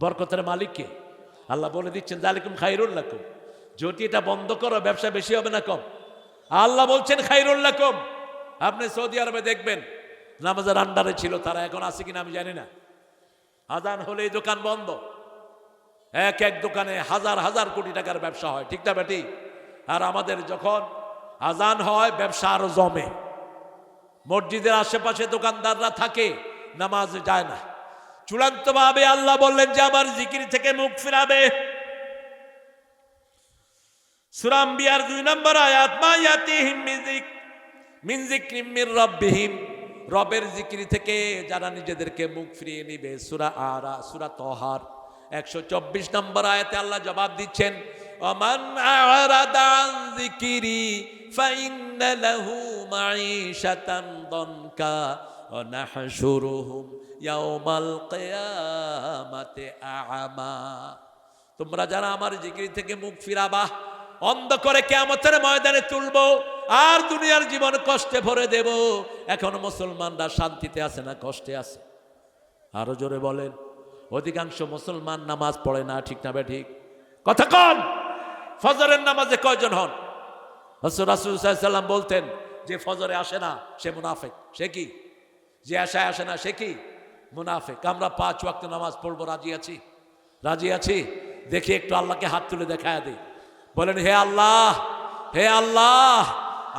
বরকতের মালিক কে? আল্লাহ বলে দিচ্ছেন যালিকুম খায়রুল লাকুম, যদি এটা বন্ধ করো ব্যবসা বেশি হবে না কম? আল্লাহ বলছেন খায়রুল লাকুম। আপনি সৌদি আরবে দেখবেন, নামাজের আন্ডারে ছিল, তারা এখন আছে কিনা আমি জানি না। আযান হলেই দোকান বন্ধ। এক এক দোকানে হাজার হাজার কোটি টাকার ব্যবসা হয়, ঠিক না বেটি? আর আমাদের যখন আযান হয় ব্যবসা আরো জমে। মসজিদের আশেপাশে দোকানদাররা থাকে, নামাজে যায় না। চূড়ান্তভাবে আল্লাহ বললেন যে আমার জিকির থেকে মুখ ফিরাবে। সূরা আম্বিয়ার 2 নম্বর আয়াত, মা ইয়াতিহিম মিন যিকরিম মির রাব্বিহিম, রবের জিকির থেকে যারা নিজেদেরকে মুখ ফিরিয়ে নিবে। সূরা তহার 124 নম্বর আয়াতে আল্লাহ জবাব দিচ্ছেন, ওমান আ'রাদা আন যিকরি ফাইন্না লাহু মাঈশাতান দনকা ওয়া নাহশুরুহুম ইয়াওমাল কিয়ামাতি আ'মা। তোমরা যারা আমার জিকির থেকে মুখ ফিরাবা, অন্ধ করে কিয়ামতের ময়দানে তুলবো আর দুনিয়ার জীবন কষ্টে ভরে দেব। এখন মুসলমানরা শান্তিতে আছে না কষ্টে আছে? আরো জোরে বলেন। অধিকাংশ মুসলমান নামাজ পড়ে না, ঠিক না ঠিক? কথা কন। ফজরের নামাজে কয়জন হন? রাসূল সাল্লাল্লাহু আলাইহি ওয়াসাল্লাম বলতেন যে ফজরে আসে না সে মুনাফিক। সে কি? যে আশায় আসে না সে কি? মুনাফিক। আমরা 5 ওয়াক্ত নামাজ পড়বো, রাজি আছি? রাজি আছি? দেখি একটু আল্লাহকে হাত তুলে দেখায় দিই। বলেন, হে আল্লাহ, হে আল্লাহ,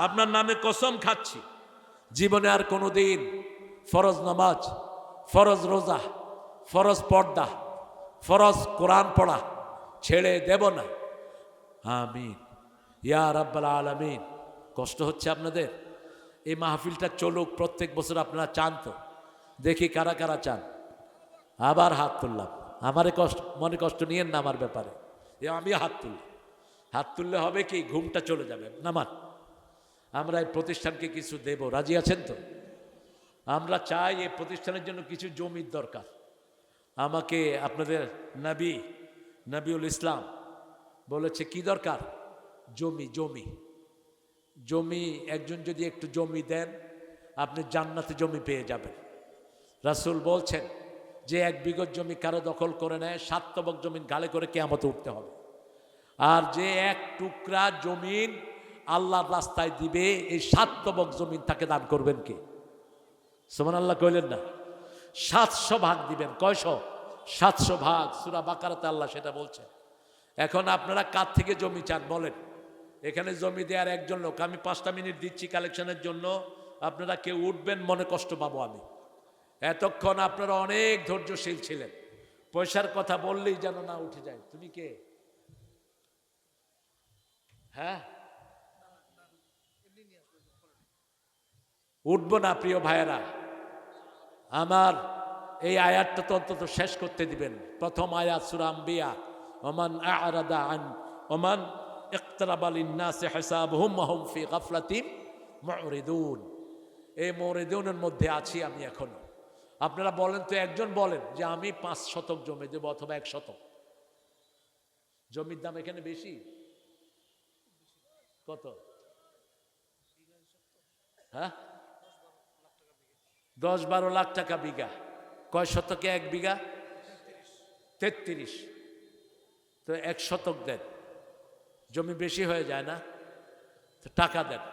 আপনার নামে কসম খাচ্ছি জীবনে আর কোনোদিন ফরজ নামাজ, ফরজ রোজা, ফরজ পর্দা, ফরজ কোরআন পড়া ছেড়ে দেব না। আমিন ইয়া রাব্বাল আলামিন। কষ্ট হচ্ছে আপনাদের? এই মাহফিলটা চলুক প্রত্যেক বছর, আপনারা চান তো? দেখি কারা কারা চান। আবার হাত তুললাম। আমারে কষ্ট, মনে কষ্ট নিয়েন না আমার ব্যাপারে। আমি হাত তুললাম। হাত তুললে হবে কি, ঘুমটা চলে যাবে। নামান, আমরা এই প্রতিষ্ঠানকে কিছু দেব, রাজি আছেন তো? আমরা চাই এই প্রতিষ্ঠানের জন্য কিছু জমির দরকার। আমাকে আপনাদের নবীউল ইসলাম বলেছে কি দরকার? জমি। জমি জমি একজন যদি একটু জমি দেন, আপনি জান্নাতে জমি পেয়ে যাবেন। রাসূল বলছেন যে 1 বিঘা জমি কারো দখল করে নেয়, 7 তবক জমিন গালে করে কিয়ামতে উঠতে হবে। আর যে 1 টুকরা জমিন আল্লাহর রাস্তায় দিবে, এই 7 তবক জমিন তাকে দান করবেন কে? সুবহানাল্লাহ কইলেন না? 700 ভাগ দিবেন। কয়শো? 700 ভাগ। সূরা বাকারাতে আল্লাহ সেটা বলছে। এখন আপনারা কার থেকে জমি চান বলেন? এখানে জমি দেওয়ার একজন লোক, আমি 5টা মিনিট দিচ্ছি কালেকশনের জন্য, আপনারা কেউ উঠবেন, মনে কষ্ট পাবো আমি। এতক্ষণ আপনারা অনেক ধৈর্যশীল ছিলেন, পয়সার কথা বললেই যেন না উঠে যায়। তুমি কে? হ্যাঁ, উঠবো না প্রিয় ভাইয়েরা আমার। এই আয়াতটা তো অন্তত শেষ করতে দিবেন। প্রথম আয়াত সূরা আম্বিয়া, ওমান আ'রাদা আন ওমান ইকতারাবা লিন-নাসি হিসাবুহুম ওয়া হুম ফি গাফলাতিন মুরিদুন। এই মুরিদুনের মধ্যে আছি আমি এখনো। আপনারা বলেন তো, একজন বলেন যে আমি 5 শতক জমি দেব অথবা 1 শতক। জমির দাম এখানে বেশি। কত? হ্যাঁ, 10-12 লাখ টাকা বিঘা। কয় শতকে 1 বিঘা? 33। তো 1 শতক দেন, জমি বেশি হয়ে যায় না? তো টাকা দেন।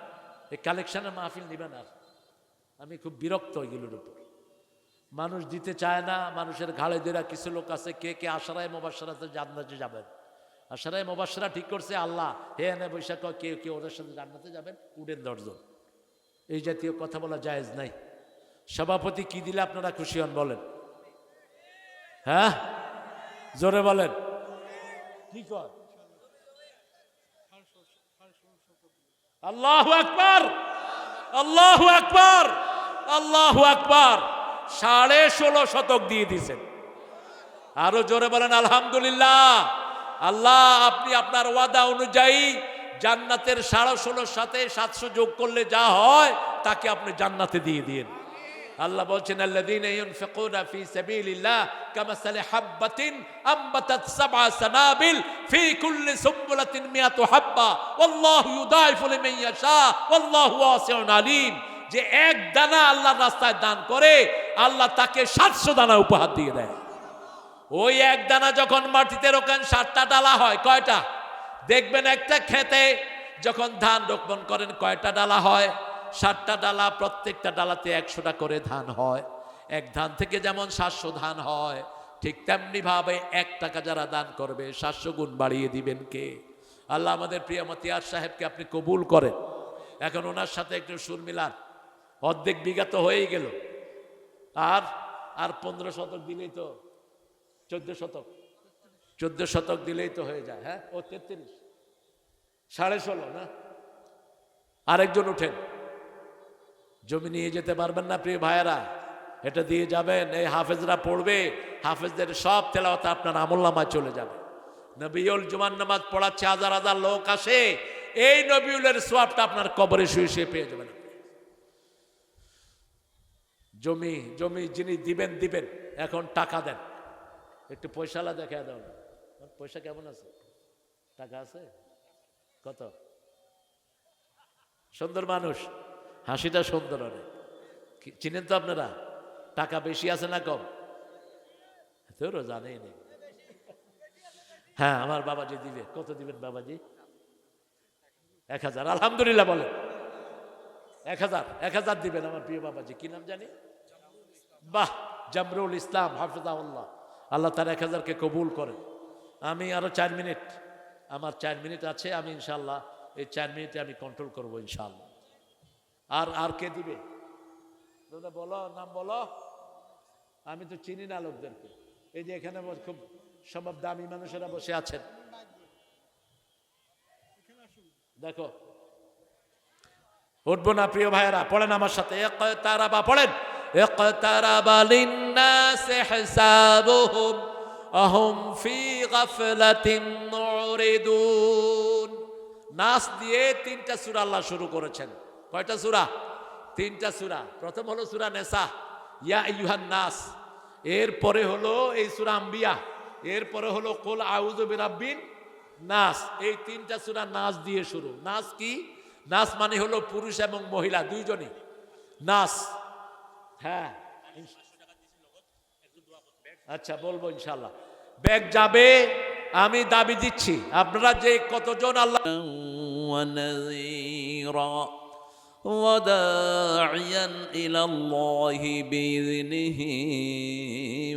এই কালেকশনের মাহফিল নিবেন আর। আমি খুব বিরক্ত এগুলোর উপর। মানুষ দিতে চায় না, মানুষের ঘাড়ে দেরা কিছু লোক আছে। কে আশারায়ে মুবাশশারাতে জান্নাতে যাবেন? আশারায়ে মুবাশশারা ঠিক করছে আল্লাহ। হে এনে বৈশাখ কে ওদের সাথে জান্নাতে যাবেন? উডেন 10 জন। এই জাতীয় কথা বলা জায়েজ নাই। সভাপতি কি দিলে আপনারা খুশি হন বলেন? হ্যাঁ, জোরে বলেন। কি কর? আল্লাহু আকবার, আল্লাহু আকবার, আল্লাহু আকবার। 16.5 শতক দিয়ে দিয়েছেন। আরো জোরে বলেন আলহামদুলিল্লাহ। আল্লাহ, আপনি আপনার ওয়াদা অনুযায়ী জান্নাতের 16.5 সাথে 700 যোগ করলে যা হয় তাকে আপনি জান্নাতে দিয়ে দিন। আল্লাহ বলছেন, আল্লাযীনা ইউনফিকুনা ফী সাবিলিল্লাহ কামাসালি হাববাতিন আমবাতাত 7 সানাবিল ফী কুল্লি সুবুলাতিন মিয়াতু হাব্বা ওয়াল্লাহু ইউদাইফু লিমান ইয়াশা ওয়াল্লাহু ওয়াসিউন আলীম। যে 1 দানা আল্লাহর রাস্তায় দান করে, আল্লাহ তাকে 700 দানা উপহার দিয়ে দেয়। ওই 1 দানা যখন মাটিতে রোপেন 7টা ডালা হয়। কয়টা? দেখবেন একটা খেতে যখন ধান রোপণ করেন কয়টা ডালা হয়? 7টা ডালা। প্রত্যেকটা ডালাতে 100টা করে ধান হয়। 1 ধান থেকে যেমন 700 ধান হয়, ঠিক তেমনি ভাবে 1 টাকা যারা দান করবে 700 গুণ বাড়িয়ে দিবেন কে? আল্লাহ আমাদের প্রিয় মতিয়ার সাহেবকে আপনি কবুল করেন। এখন ওনার সাথে একটু সুর মিলান। অর্ধেক বিঘা তো হয়েই গেল, আর আর 15 শতক দিলেই তো 14 শতক, 14 শতক দিলেই তো হয়ে যায়। হ্যাঁ, ও 33, 16.5 না? আরেকজন উঠেন, জমি নিয়ে যেতে পারবেন না প্রিয় ভাইয়েরা, এটা দিয়ে যাবেন, এই হাফেজরা পড়বে, হাফেজদের সব তেলাওয়াত আপনার আমলনামায় চলে যাবে। নবিউল জুমার নামাজ পড়াচ্ছে, হাজার হাজার লোক আসে, এই নবিউলের সোয়াবটা আপনার কবরে শুয়ে শুয়ে পেয়ে যাবেন। জমি জমি যিনি দিবেন দিবেন, এখন টাকা দেন, একটু পয়সালা দেখা দাও না। পয়সা কেমন আছে? টাকা আছে কত? সুন্দর মানুষ, হাসিটা সুন্দর, অনেক চিনেন তো আপনারা? টাকা বেশি আছে না কম? তোরও জানেই নেই। হ্যাঁ, আমার বাবাজি দিবে। কত দিবেন বাবাজি? 1000। আলহামদুলিল্লাহ বলেন। 1000 দিবেন আমার প্রিয় বাবাজি। কি নাম জানি? বাহ, জামরুল ইসলাম হাফিজাহুল্লাহ। আল্লাহ তার 1000কে কবুল করেন। আমি আরো 4 মিনিট, আমার 4 মিনিট আছে, আমি ইনশাল্লাহ এই 4 মিনিটে আমি কন্ট্রোল করবো ইনশাল্লাহ। আর কে দিবে? বলো, নাম বলো। আমি তো চিনি না লোকদেরকে। এই যে এখানে খুব সব দামি মানুষেরা বসে আছেন, দেখো। উঠবো না প্রিয় ভাইয়েরা? পড়েন আমার সাথে, ইকতারাবা পড়েন। ইকতারাবা লিন্নাসি হিসাবুহুম আহুম ফি গাফলাতিন মুরিদুন। নাস দিয়ে 3টা সূরা আল্লাহ শুরু করেছেন। কয়টা সূরা? 3টা সূরা। প্রথম হলো সূরা নিসা, ইয়া আইয়ুহান নাস। এরপরে হলো এই সূরা আম্বিয়া, এরপরে হলো কুল আউযু বিরাব্বিন নাস। এই 3টা সূরা নাস দিয়ে শুরু। নাস কি? নাস মানে হলো পুরুষ এবং মহিলা দুইজনই নাস। হ্যাঁ, আচ্ছা বলবো ইনশাআল্লাহ। ব্যাগ যাবে, আমি দাবি দিচ্ছি, আপনারা যে কতজন আল্লাহ وداعيا إلى الله بإذنه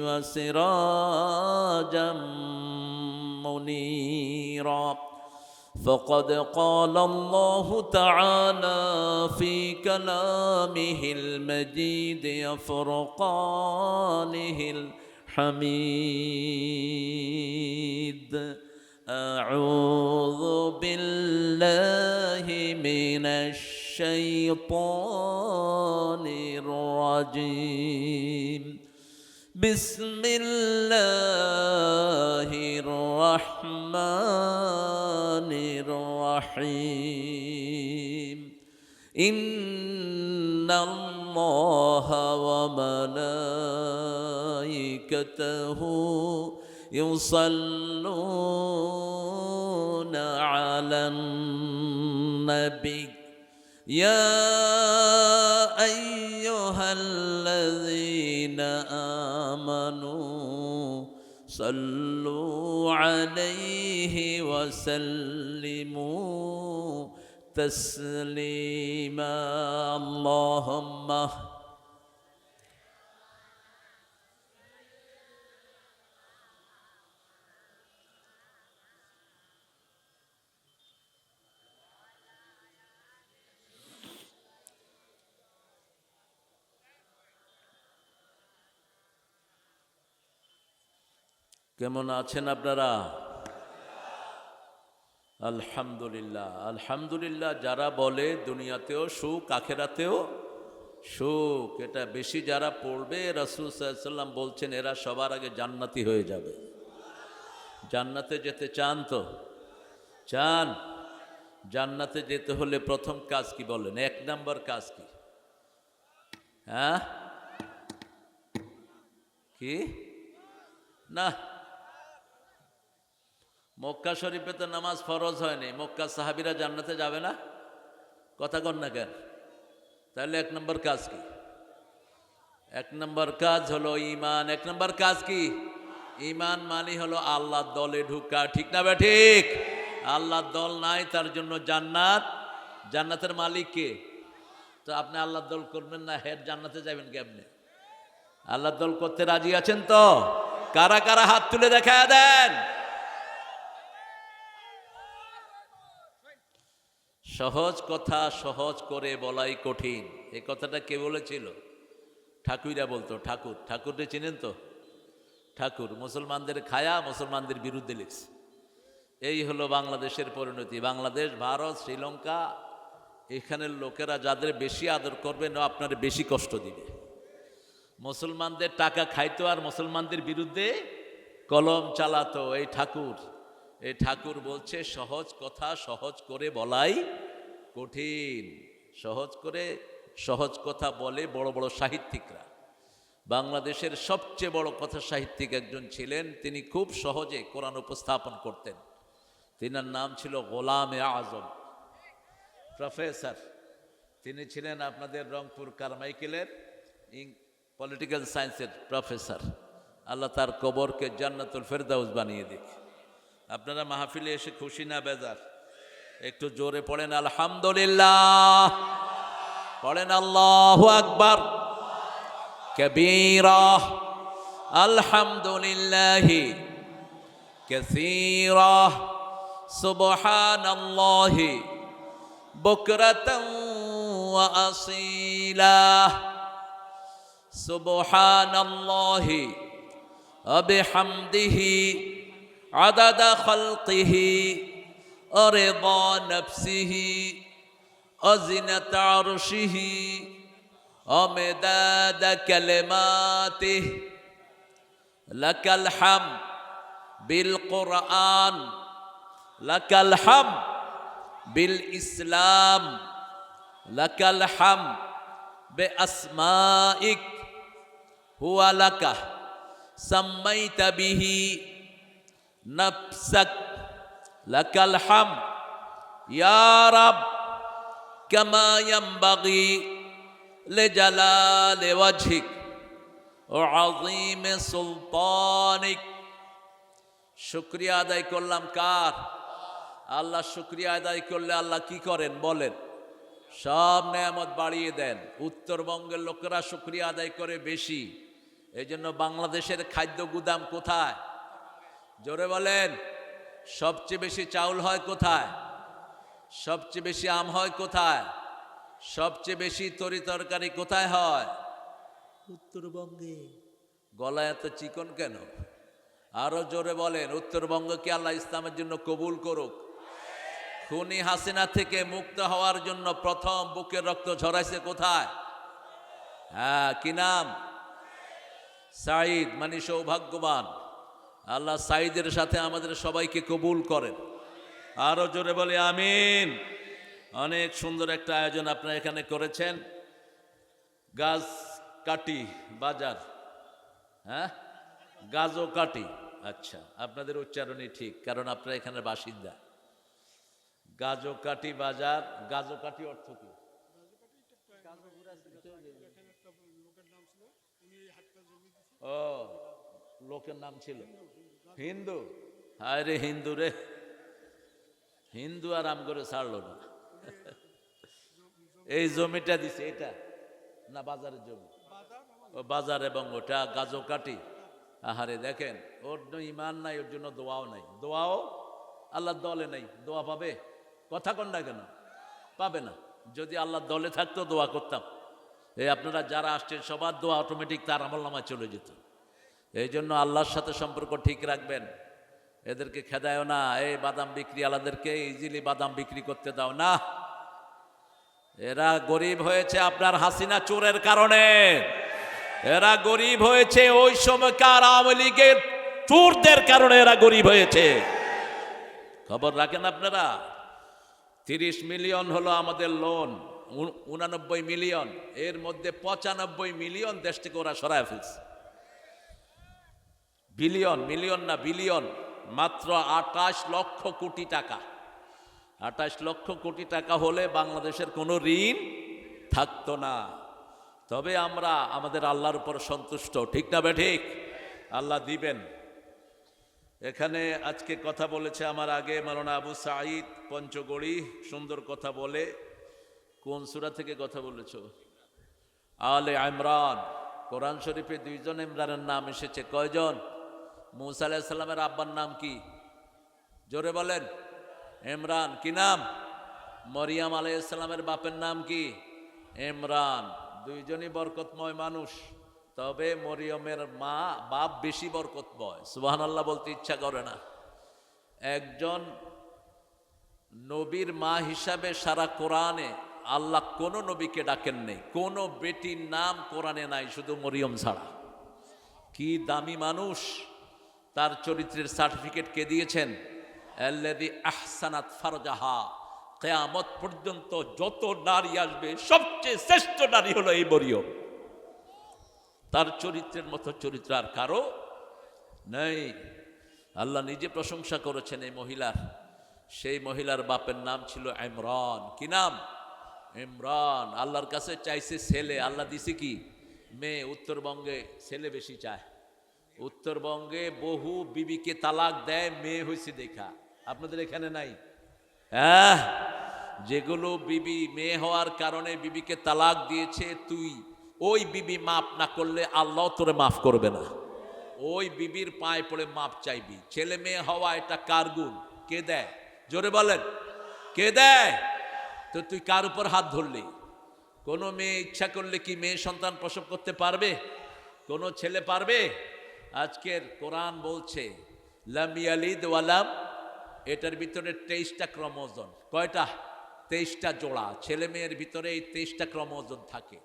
وسراجا منيرا فقد قال الله تعالى في كلامه المجيد وفرقانه الحميد أعوذ بالله من الشيطان الرجيم بسم الله الرحمن الرحيم إن الله وملائكته يصلون على النبي يا أيها الذين آمنوا صلوا عليه وسلموا تسليما اللهم কেমন আছেন আপনারা? আলহামদুলিল্লাহ, আলহামদুলিল্লাহ। যারা বলে দুনিয়াতেও সুখ আখেরাতেও সুখ, এটা বেশি যারা পড়বে, রাসূল সাল্লাল্লাহু আলাইহি ওয়াসাল্লাম বলছেন এরা সবার আগে জান্নাতি হয়ে যাবে। জান্নাতে যেতে চান তো? চান? জান্নাতে যেতে হলে প্রথম কাজ কি বলেন? 1 নম্বর কাজ কি? হ্যাঁ, কি না? মক্কা শরীফে তো নামাজ ফরজ হয়নি, মক্কা সাহাবীরা জান্নাতে যাবে না? কথা কন না কেন? তাহলে 1 নম্বর কাজ কি? 1 নম্বর কাজ হলো ঈমান। 1 নম্বর কাজ কি? ঈমান মানে হলো আল্লাহর দলে ঢুকা। ঠিক না বে ঠিক? আল্লাহর দল নাই, তার জন্য জান্নাত। জান্নাতের মালিক কে? তো আপনি আল্লাহর দল করবেন না, হেড জান্নাতে যাবেন কেমনে? আল্লাহর দল করতে রাজি আছেন তো? কারা কারা হাত তুলে দেখায় দেন। সহজ কথা সহজ করে বলাই কঠিন, এই কথাটা কে বলেছিল? ঠাকুইরা বলতো ঠাকুর, ঠাকুরকে চিনেন তো? ঠাকুর মুসলমানদের খায়া মুসলমানদের বিরুদ্ধে লিখছে। এই হলো বাংলাদেশের পরিণতি। বাংলাদেশ, ভারত, শ্রীলঙ্কা, এখানের লোকেরা যাদের বেশি আদর করবেন আপনার বেশি কষ্ট দিবে। মুসলমানদের টাকা খাইতো আর মুসলমানদের বিরুদ্ধে কলম চালাতো এই ঠাকুর। এই ঠাকুর বলছে সহজ কথা সহজ করে বলাই কঠিন। সহজ কথা বলে বড় বড় সাহিত্যিকরা। বাংলাদেশের সবচেয়ে বড় কথা সাহিত্যিক একজন ছিলেন, তিনি খুব সহজে কোরআন উপস্থাপন করতেন। তিনার নাম ছিল গোলামে আজম, প্রফেসর। তিনি ছিলেন আপনাদের রংপুর কারমাইকেলের পলিটিক্যাল সায়েন্সের প্রফেসর। আল্লাহ তার কবরকে জান্নাতুল ফেরদাউস বানিয়ে দিক। আপনারা মাহফিলে এসে খুশি না বেজার? একটু জোরে পড়েন আলহামদুলিল্লাহ, পড়েন আল্লাহু আকবার কবীরা, আলহামদুলিল্লাহি কাসীরা, সুবহানাল্লাহি বুকরাতান ওয়া আসীলা, সুবহানাল্লাহি ওয়া বিহামদিহি আদাদা খালকিহি ওয়া রিদা নাফসিহি ওয়া জিনাতা আরশিহি ওয়া মিদাদা কালিমাতিহি। লাকাল হামদ বিল কুরআন, লাকাল হামদ বিল ইসলাম, লাকাল হামদ বিআসমাইক হুয়া লাকা সাম্মাইতা বিহি নাফসাক, লাকাল হামদ ইয়া রাব কামা ইয়ানবাগি লিজালালি ওয়াজহিক ওয়া আযীমি সুলতানিক। শুকরিয়া আদায় করলাম কার? আল্লাহ। শুকরিয়া আদায় করলে আল্লাহ কি করেন বলেন? সব নেয়ামত বাড়িয়ে দেন। উত্তরবঙ্গের লোকেরা শুকরিয়া আদায় করে বেশি। এই জন্য বাংলাদেশের খাদ্য গুদাম কোথায়? জোরে বলেন। সবচেয়ে বেশি চাউল হয় কোথায়? সবচেয়ে বেশি আম হয় কোথায়? সবচেয়ে বেশি তরি তরকারি কোথায় হয়? উত্তরবঙ্গে। গলায় এত চিকন কেন? আরো জোরে বলেন। উত্তরবঙ্গকে আল্লাহ ইসলামের জন্য কবুল করুক। খুনি হাসিনা থেকে মুক্ত হওয়ার জন্য প্রথম বুকের রক্ত ঝরাইছে কোথায়? হ্যাঁ, কি নাম? সাঈদ, মানে সৌভাগ্যবান। আল্লাহ সাঈদের সাথে আমাদের সবাইকে কবুল করেন। আরো জোরে বলে আমিন। অনেক সুন্দর একটা আয়োজন আপনারা এখানে করেছেন। গাছ কাটি বাজার, হ্যাঁ, গাজো কাটি। আচ্ছা, আপনাদের উচ্চারণই ঠিক, কারণ আপনারা এখানে বাসিন্দা। গাজো কাটি বাজার। গাজো কাটি অর্থ কি? ও, লোকের নাম ছিল হিন্দু। হায় রে হিন্দু রে, হিন্দু আর আম করে ছাড়লো না। এই জমিটা দিছে, এটা না বাজারের জমি? ও বাজার, এবং ওটা গাজো কাটি। আহারে দেখেন, ওর ইমান নাই, ওর জন্য দোয়াও নাই। দোয়াও আল্লাহর দলে নাই, দোয়া পাবে? কথা কন না কেন? পাবে না। যদি আল্লাহর দলে থাকতো দোয়া করতাম। এই আপনারা যারা আসছেন সবার দোয়া অটোমেটিক তার আমলনামায় চলে যেত। এই জন্য আল্লাহর সাথে সম্পর্ক ঠিক রাখবেন। এদেরকে খেদায়ও না। এই বাদাম বিক্রি আলাদেরকে ইজিলি বাদাম বিক্রি করতে দাও না। এরা গরিব হয়েছে আপনার হাসিনা চোরের কারণে। এরা গরিব হয়েছে ওই সময়কার আওয়ামী লীগের চোরদের কারণে। এরা গরিব হয়েছে। খবর রাখেন আপনারা। 30 মিলিয়ন হলো আমাদের লোন, 89 মিলিয়ন। এর মধ্যে 95 মিলিয়ন দেশ থেকে ওরা সরায় ফেলছে। বিলিয়ন, মিলিয়ন না বিলিয়ন। মাত্র 28 লক্ষ কোটি টাকা। 28 লক্ষ কোটি টাকা হলে বাংলাদেশের কোনো ঋণ থাকতো না। তবে আমরা আমাদের আল্লাহর উপর সন্তুষ্ট, ঠিক না বেঠিক? আল্লাহ দিবেন। এখানে আজকে কথা বলেছে আমার আগে মাওলানা আবু সাঈদ পঞ্চগড়ি, সুন্দর কথা বলে। কোন সূরা থেকে কথা বলেছ? আলে ইমরান। কোরআন শরীফে 2 জন ইমরানের নাম এসেছে। কয়জন? মুসা আলাইহিস সালামের আব্বার নাম কি? জোরে বলেন। ইমরান। কি নাম? মরিয়ম আলাইহিস সালামের বাপের নাম কি? ইমরান। দুইজনই বরকতময় মানুষ, তবে মরিয়মের মা বাপ বেশি বরকতময়। সুবহানাল্লাহ বলতে ইচ্ছা করে না। একজন নবীর মা হিসাবে সারা কোরআনে আল্লাহ কোন নবীকে ডাকেন নেই, কোন বেটির নাম কোরআনে নাই, শুধু মরিয়ম ছাড়া। কি দামি মানুষ! তার চরিত্রের সার্টিফিকেট কে দিয়েছেন? আল্লাযী আহসানাত ফারজাহা। কিয়ামত পর্যন্ত যত নারী আসবে সবচেয়ে শ্রেষ্ঠ নারী হলো এই মরিয়ম। তার চরিত্রের মতো চরিত্র আর কারো নেই। আল্লাহ নিজে প্রশংসা করেছেন এই মহিলার। সেই মহিলার বাপের নাম ছিল ইমরান। কি নাম? ইমরান। আল্লাহর কাছে চাইছে ছেলে, আল্লাহ দিছে কি? মেয়ে। উত্তরবঙ্গে ছেলে বেশি চায়। উত্তরবঙ্গে বহু বিবিকে তালাক দেয় মেয়ে হয়েছে দেখা। আপনাদের এখানে নাই? হ্যাঁ, যেগুলো বিবি মেয়ে হওয়ার কারণে বিবিকে তালাক দিয়েছে, তুই ওই বিবি মাফ না করলে আল্লাহ তোরে মাফ করবে না। ওই বিবির পায়ে পড়ে মাপ চাইবি। ছেলে মেয়ে হওয়া এটা কার গুণ? কে দেয়? জোরে বলেন, কে দেয়? তো তুই কার উপর হাত ধরলি? কোনো মেয়ে ইচ্ছা করলে কি মেয়ে সন্তান প্রসব করতে পারবে? কোনো ছেলে পারবে? আজকের কোরআন বলছে লাম ইয়ালিদ ওয়ালাম, এটার ভিতরে 23টা ক্রোমোজোম। কয়টা? 23টা জোড়া। ছেলে মেয়ের ভিতরে এই 23টা ক্রোমোজোম থাকে।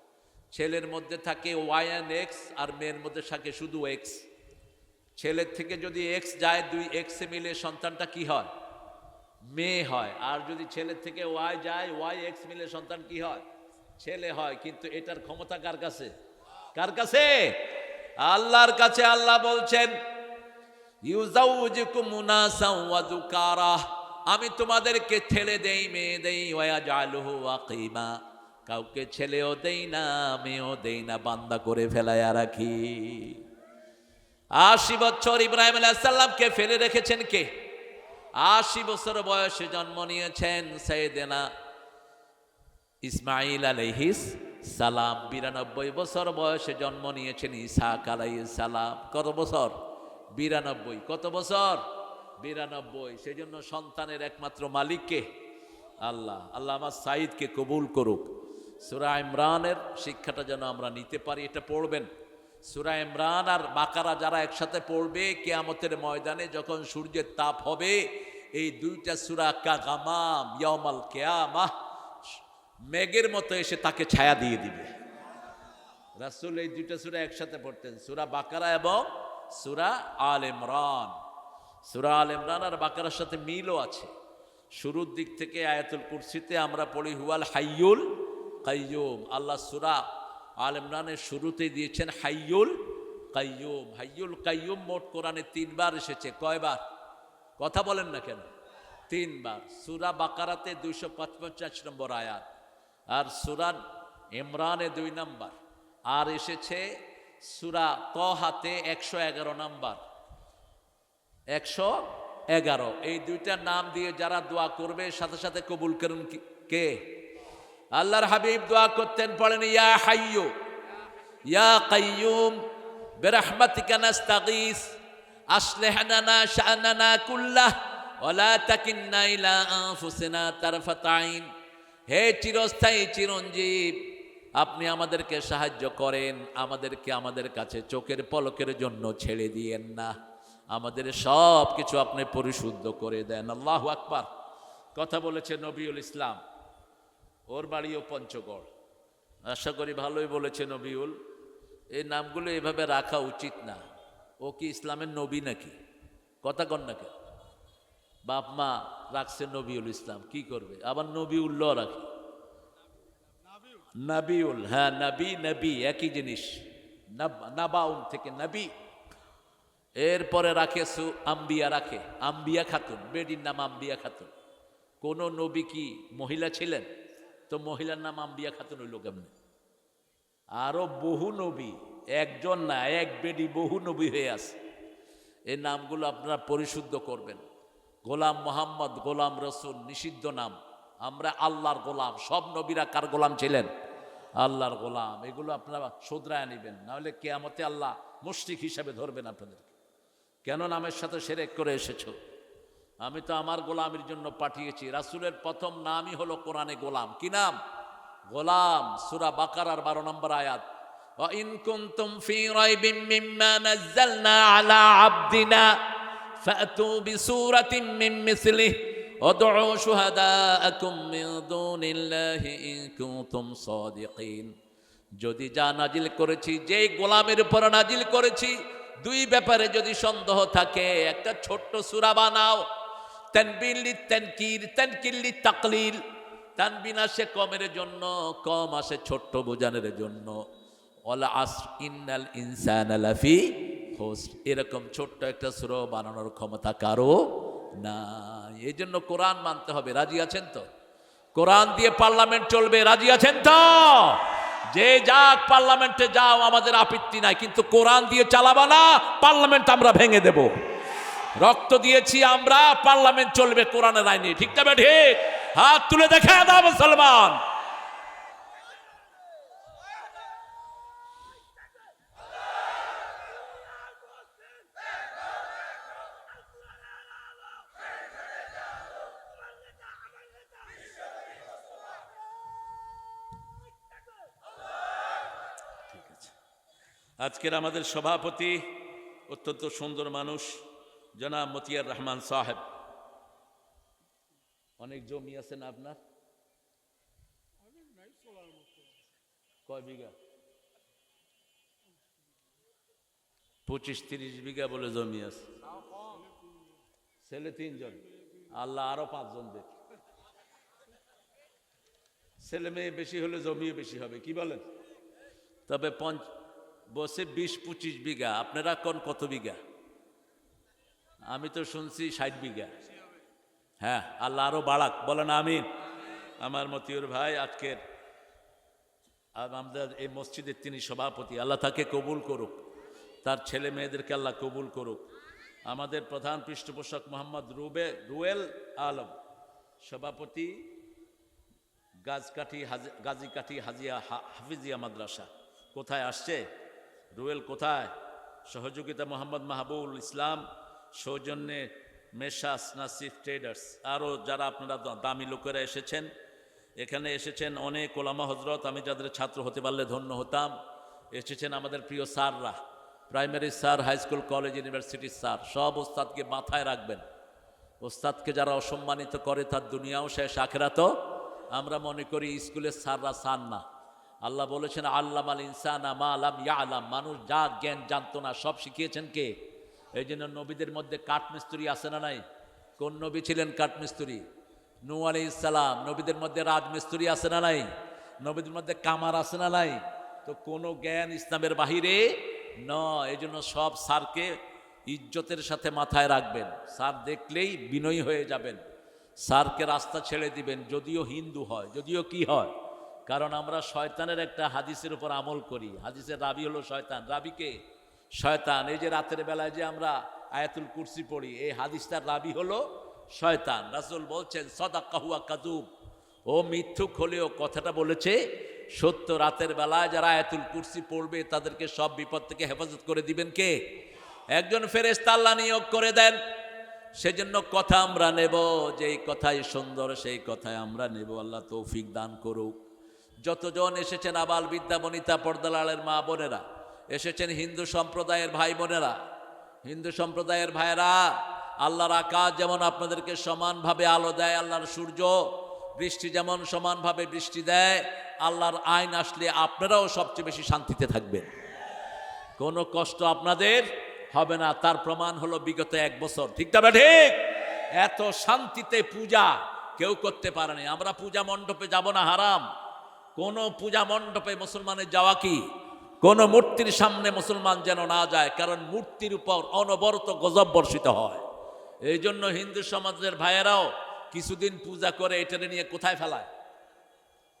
ছেলের মধ্যে থাকে ওয়াই অ্যান্ড এক্স, আর মেয়ের মধ্যে থাকে শুধু এক্স। ছেলের থেকে যদি এক্স যায়, 2 এক্সে মিলে সন্তানটা কি হয়? মেয়ে হয়। আর যদি ছেলের থেকে ওয়াই যায়, ওয়াই এক্স মিলে সন্তান কি হয়? ছেলে হয়। কিন্তু এটার ক্ষমতা কার কাছে? কার কাছে? আল্লাহর কাছে। আল্লাহ বলছেন ইউজাউজুকুম মুনাসাও ওয়া যুকারা, আমি তোমাদেরকে ছেলে দেই মেয়ে দেই, ওয়া জালুহু আকিমা, কাউকে ছেলেও দেই না মেয়েও দেই না, বান্দা করে ফেলায়া রাখি। 80 বছর ইব্রাহিম আলাইহিস সালামকে ফেলে রেখেছেন কে? 80 বছর বয়সে জন্ম নিয়েছেন সাইয়েদেনা ইসমাঈল আলাইহিস সালাম। 92 বছর বয়সে জন্ম নিয়েছেন ইসহাক আলাইহিস সালাম। কত বছর? 92। কত বছর? 92। সেই জন্য সন্তানের একমাত্র মালিক কে? আল্লাহ। আল্লাহ আমার সাঈদকে কবুল করুক। সূরা ইমরানের শিক্ষাটা যেন আমরা নিতে পারি, এটা পড়বেন। সূরা ইমরান আর বাকারা যারা একসাথে পড়বে, কিয়ামতের ময়দানে যখন সূর্যের তাপ হবে, এই দুইটা সূরা কাগামাম ইয়াউমাল কিয়ামাহ, মেঘের মতো এসে তাকে ছায়া দিয়ে দিবে। রাসূল এই দুইটা সূরা একসাথে পড়তেন, সূরা বাকারা এবং সূরা আল ইমরান। সূরা আল ইমরান আর বাকারার সাথে মিলও আছে। শুরুর দিক থেকে আয়াতুল কুরসিতে আমরা পড়ি হুয়াল হাইয়ুল কাইয়ুম। আল্লাহ সূরা আল ইমরানের শুরুতেই দিয়েছেন হাইয়ুল কাইয়ুম। হাইয়ুল কাইয়ুম মোট কোরআনে 3 বার এসেছে। কয়বার? কথা বলেন না কেন? 3 বার। সূরা বাকারাতে 255 নম্বর আয়াত, আর সূরা ইমরানে 2 নম্বর, আর এসেছে সূরা তহাতে 111 নম্বর। 111। এই দুইটা নাম দিয়ে যারা দোয়া করবে সাথে সাথে কবুল করুন কে? আল্লাহর হাবিব দোয়া করতেন, পড়েন ইয়া হাইয়ু ইয়া কাইয়ুম বিরহমাতিকা নাস্তাগীস আসলিহ লানা শা'নানা কুল্লাহ ওয়া লা তাকিলনা ইলা আনফুসিনা তারফাত আইন। হে চিরস্থায়ী চিরঞ্জীব, আপনি আমাদেরকে সাহায্য করেন, আমাদেরকে আমাদের কাছে চোখের পলকের জন্য ছেড়ে দিয়েন না, আমাদের সব কিছু আপনি পরিশুদ্ধ করে দেন। আল্লাহু আকবার। কথা বলেছে নবিউল ইসলাম, ওর বাড়িও পঞ্চগড়। আশা করি ভালোই বলেছে নবিউল। এই নামগুলো এভাবে রাখা উচিত না। ও কি ইসলামের নবী নাকি? কথা কন নাকি? বাপ মা রাখছে নবিউল ইসলাম, কি করবে? আবার নবিউল্লাহ রাখে, নবিউল। হ্যাঁ, নবী নবী একই জিনিস, নাবাউন থেকে নবী। এরপরে রাখে আম্বিয়া, রাখে আম্বিয়া খাতুন, বেডির নাম আম্বিয়া খাতুন। কোন নবী কি মহিলা ছিলেন? তো মহিলার নাম আম্বিয়া খাতুন হইল কেমনে? আরো বহু নবী, একজন না, এক বেডি বহু নবী হয়ে আছে। এই নামগুলো আপনারা পরিশুদ্ধ করবেন। গোলাম মোহাম্মদ, গোলাম রসুল নিষিদ্ধ নাম। আমরা আল্লাহর গোলাম। সব নবীরা কার গোলাম ছিলেন? আল্লাহর গোলাম। এগুলো আপনারা শুধরায় নেবেন, নাহলে কিয়ামতে আল্লাহ মুশরিক হিসাবে ধরবেন আপনাদেরকে। কেন নামের সাথে শিরক করে এসেছো? আমি তো আমার গোলামের জন্য পাঠিয়েছি। রাসূলের প্রথম নামই হলো কোরআনে গোলাম। কি নাম? গোলাম, সূরা বাকারার 12 নম্বর আয়াত, ওয়া ইন কুনতুম ফি রাইবিন মিম্মা নাযালনা আলা আবদিনা ফাতু বিসূরাতিন মিন মিসলিহি ওয়াদউ শুহাদাআকুম মিন দুনিল্লাহি ইন কুনতুম সাদিকিন। যদি যা নাজিল করেছি, যেই গোলামের উপর নাজিল করেছি, দুই ব্যাপারে যদি সন্দেহ থাকে, একটা ছোট্ট সূরা বানাও। তানবিন লিত তানকির, তানকির লিত তাকলিল। তানবিন আসে কমের জন্য, কম আসে ছোট্ট বোঝানোর জন্য। ওয়াল আসর ইন্নাল ইনসানা লাফি খুসর, এরকম ছোট্ট একটা সূরা বানানোর ক্ষমতা কারো না। এই জন্য কোরআন মানতে হবে। রাজি আছেন তো? কোরআন দিয়ে পার্লামেন্ট চলবে, রাজি আছেন তো? যে যাক পার্লামেন্টে যাও, আমাদের আপত্তি নাই, কিন্তু কোরআন দিয়ে চালাবা না, পার্লামেন্ট আমরা ভেঙে দেব। রক্ত দিয়েছি আমরা, পার্লামেন্ট চলবে কোরআনের আইনে। ঠিক না ঠিক? হাত তুলে দেখে দাও মুসলমান। আজকের আমাদের সভাপতি অত্যন্ত সুন্দর মানুষ, জনাব মতিয়ার রহমান সাহেব। অনেক জমি আছে না আপনার? কয় বিঘা? 25-30 বিঘা বলে জমি আছে। ছেলে 3 জন, আল্লাহ আরো 5 জন দেখ। ছেলে মেয়ে বেশি হলে জমিও বেশি হবে, কি বলেন? তবে বসে 20-25 বিঘা। আপনারা কোন কত বিঘা? আমি তো শুনছি 60 বিঘা। হ্যাঁ, আল্লাহ আরো বাড়াক, বলেন আমিন। আমার মতিউর ভাই আজকের আমাদের এই মসজিদের তিনি সভাপতি, আল্লাহ তাকে কবুল করুক, তার ছেলে মেয়েদেরকে আল্লাহ কবুল করুক। আমাদের প্রধান পৃষ্ঠপোষক মোহাম্মদ রুয়েল আলম, সভাপতি গাজীকাঠি হাফিজিয়া মাদ্রাসা। কোথায় আসছে রুয়েল? কোথায়? সহযোগিতা মোহাম্মদ মাহবুল ইসলাম, সৌজন্যে মেসাস নাসিফ ট্রেডার্স। আরও যারা আপনারা দামি লোকেরা এসেছেন, এখানে এসেছেন অনেক ওলামা হজরত, আমি যাদের ছাত্র হতে পারলে ধন্য হতাম। এসেছেন আমাদের প্রিয় স্যাররা, primary sir, high school, college, ইউনিভার্সিটির স্যার। সব ওস্তাদকে মাথায় রাখবেন। ওস্তাদকে যারা অসম্মানিত করে তার দুনিয়াও শেষ, আখেরাতও। আমরা মনে করি স্কুলের স্যাররা স্যার না। আল্লাহ বলেছেন আল্লামাল ইনসানা মা লাম ইয়ালাম, মানুষ যা জ্ঞান জানতো না সব শিখিয়েছেন কে? এই জন্য নবীদের মধ্যে কাঠমিস্ত্রি আছে না নাই? কোন নবী ছিলেন কাঠমিস্ত্রি? নূহ আলাইহিস সালাম। নবীদের মধ্যে রাজমিস্ত্রি আছে না নাই? নবীদের মধ্যে কামার আছে না নাই? তো কোনো জ্ঞান ইসলামের বাহিরে নয়। এই জন্য সব স্যারকে ইজ্জতের সাথে মাথায় রাখবেন। স্যার দেখলেই বিনয়ী হয়ে যাবেন, স্যারকে রাস্তা ছেড়ে দিবেন, যদিও হিন্দু হয়, যদিও কি হয়। কারণ আমরা শয়তানের একটা হাদিসের উপর আমল করি। হাদিসের রাবি হলো শয়তান। রাবিকে? শয়তান। এই যে রাতের বেলায় যে আমরা আয়াতুল কুরসি পড়ি, এই হাদিসটার রাবি হলো শয়তান। রাসূল বলছেন সাদাকাহু ওয়া কাযুব, ও মিথ্যুক হলেও কথাটা বলেছে সত্য। রাতের বেলায় যারা আয়াতুল কুরসি পড়বে তাদেরকে সব বিপদ থেকে হেফাজত করে দিবেন কে? একজন ফেরেশতা আল্লাহ নিয়োগ করে দেন। সেজন্য কথা আমরা নেব, যেই কথাই সুন্দর সেই কথাই আমরা নেব। আল্লাহ তৌফিক দান করুক। যতজন এসেছেন আবাল বিদ্যা বনিতা পর্দালালের মা বোনেরা, এসেছেন হিন্দু সম্প্রদায়ের ভাই বোনেরা, হিন্দু সম্প্রদায়ের ভাইরা, আল্লাহর আকাশ যেমন আপনাদেরকে সমানভাবে আলো দেয়, আল্লাহর সূর্য বৃষ্টি যেমন সমানভাবে বৃষ্টি দেয়, আল্লাহর আইন আসলে আপনারাও সবচেয়ে বেশি শান্তিতে থাকবেন, কোনো কষ্ট আপনাদের হবে না। তার প্রমাণ হলো বিগত 1 বছর। ঠিক না ঠিক? এত শান্তিতে পূজা কেউ করতে পারেনি। আমরা পূজা মণ্ডপে যাব না, হারাম। কোন পূজা মণ্ডপে মুসলমানের যাওয়া কি? কোন মূর্তির সামনে মুসলমান যেন না যায়, কারণ মূর্তির উপর অনবরত গজব বর্ষিত হয়। এই জন্য হিন্দু সমাজের ভাইয়েরাও কিছুদিন পূজা করে এটারে নিয়ে কোথায় ফেলায়?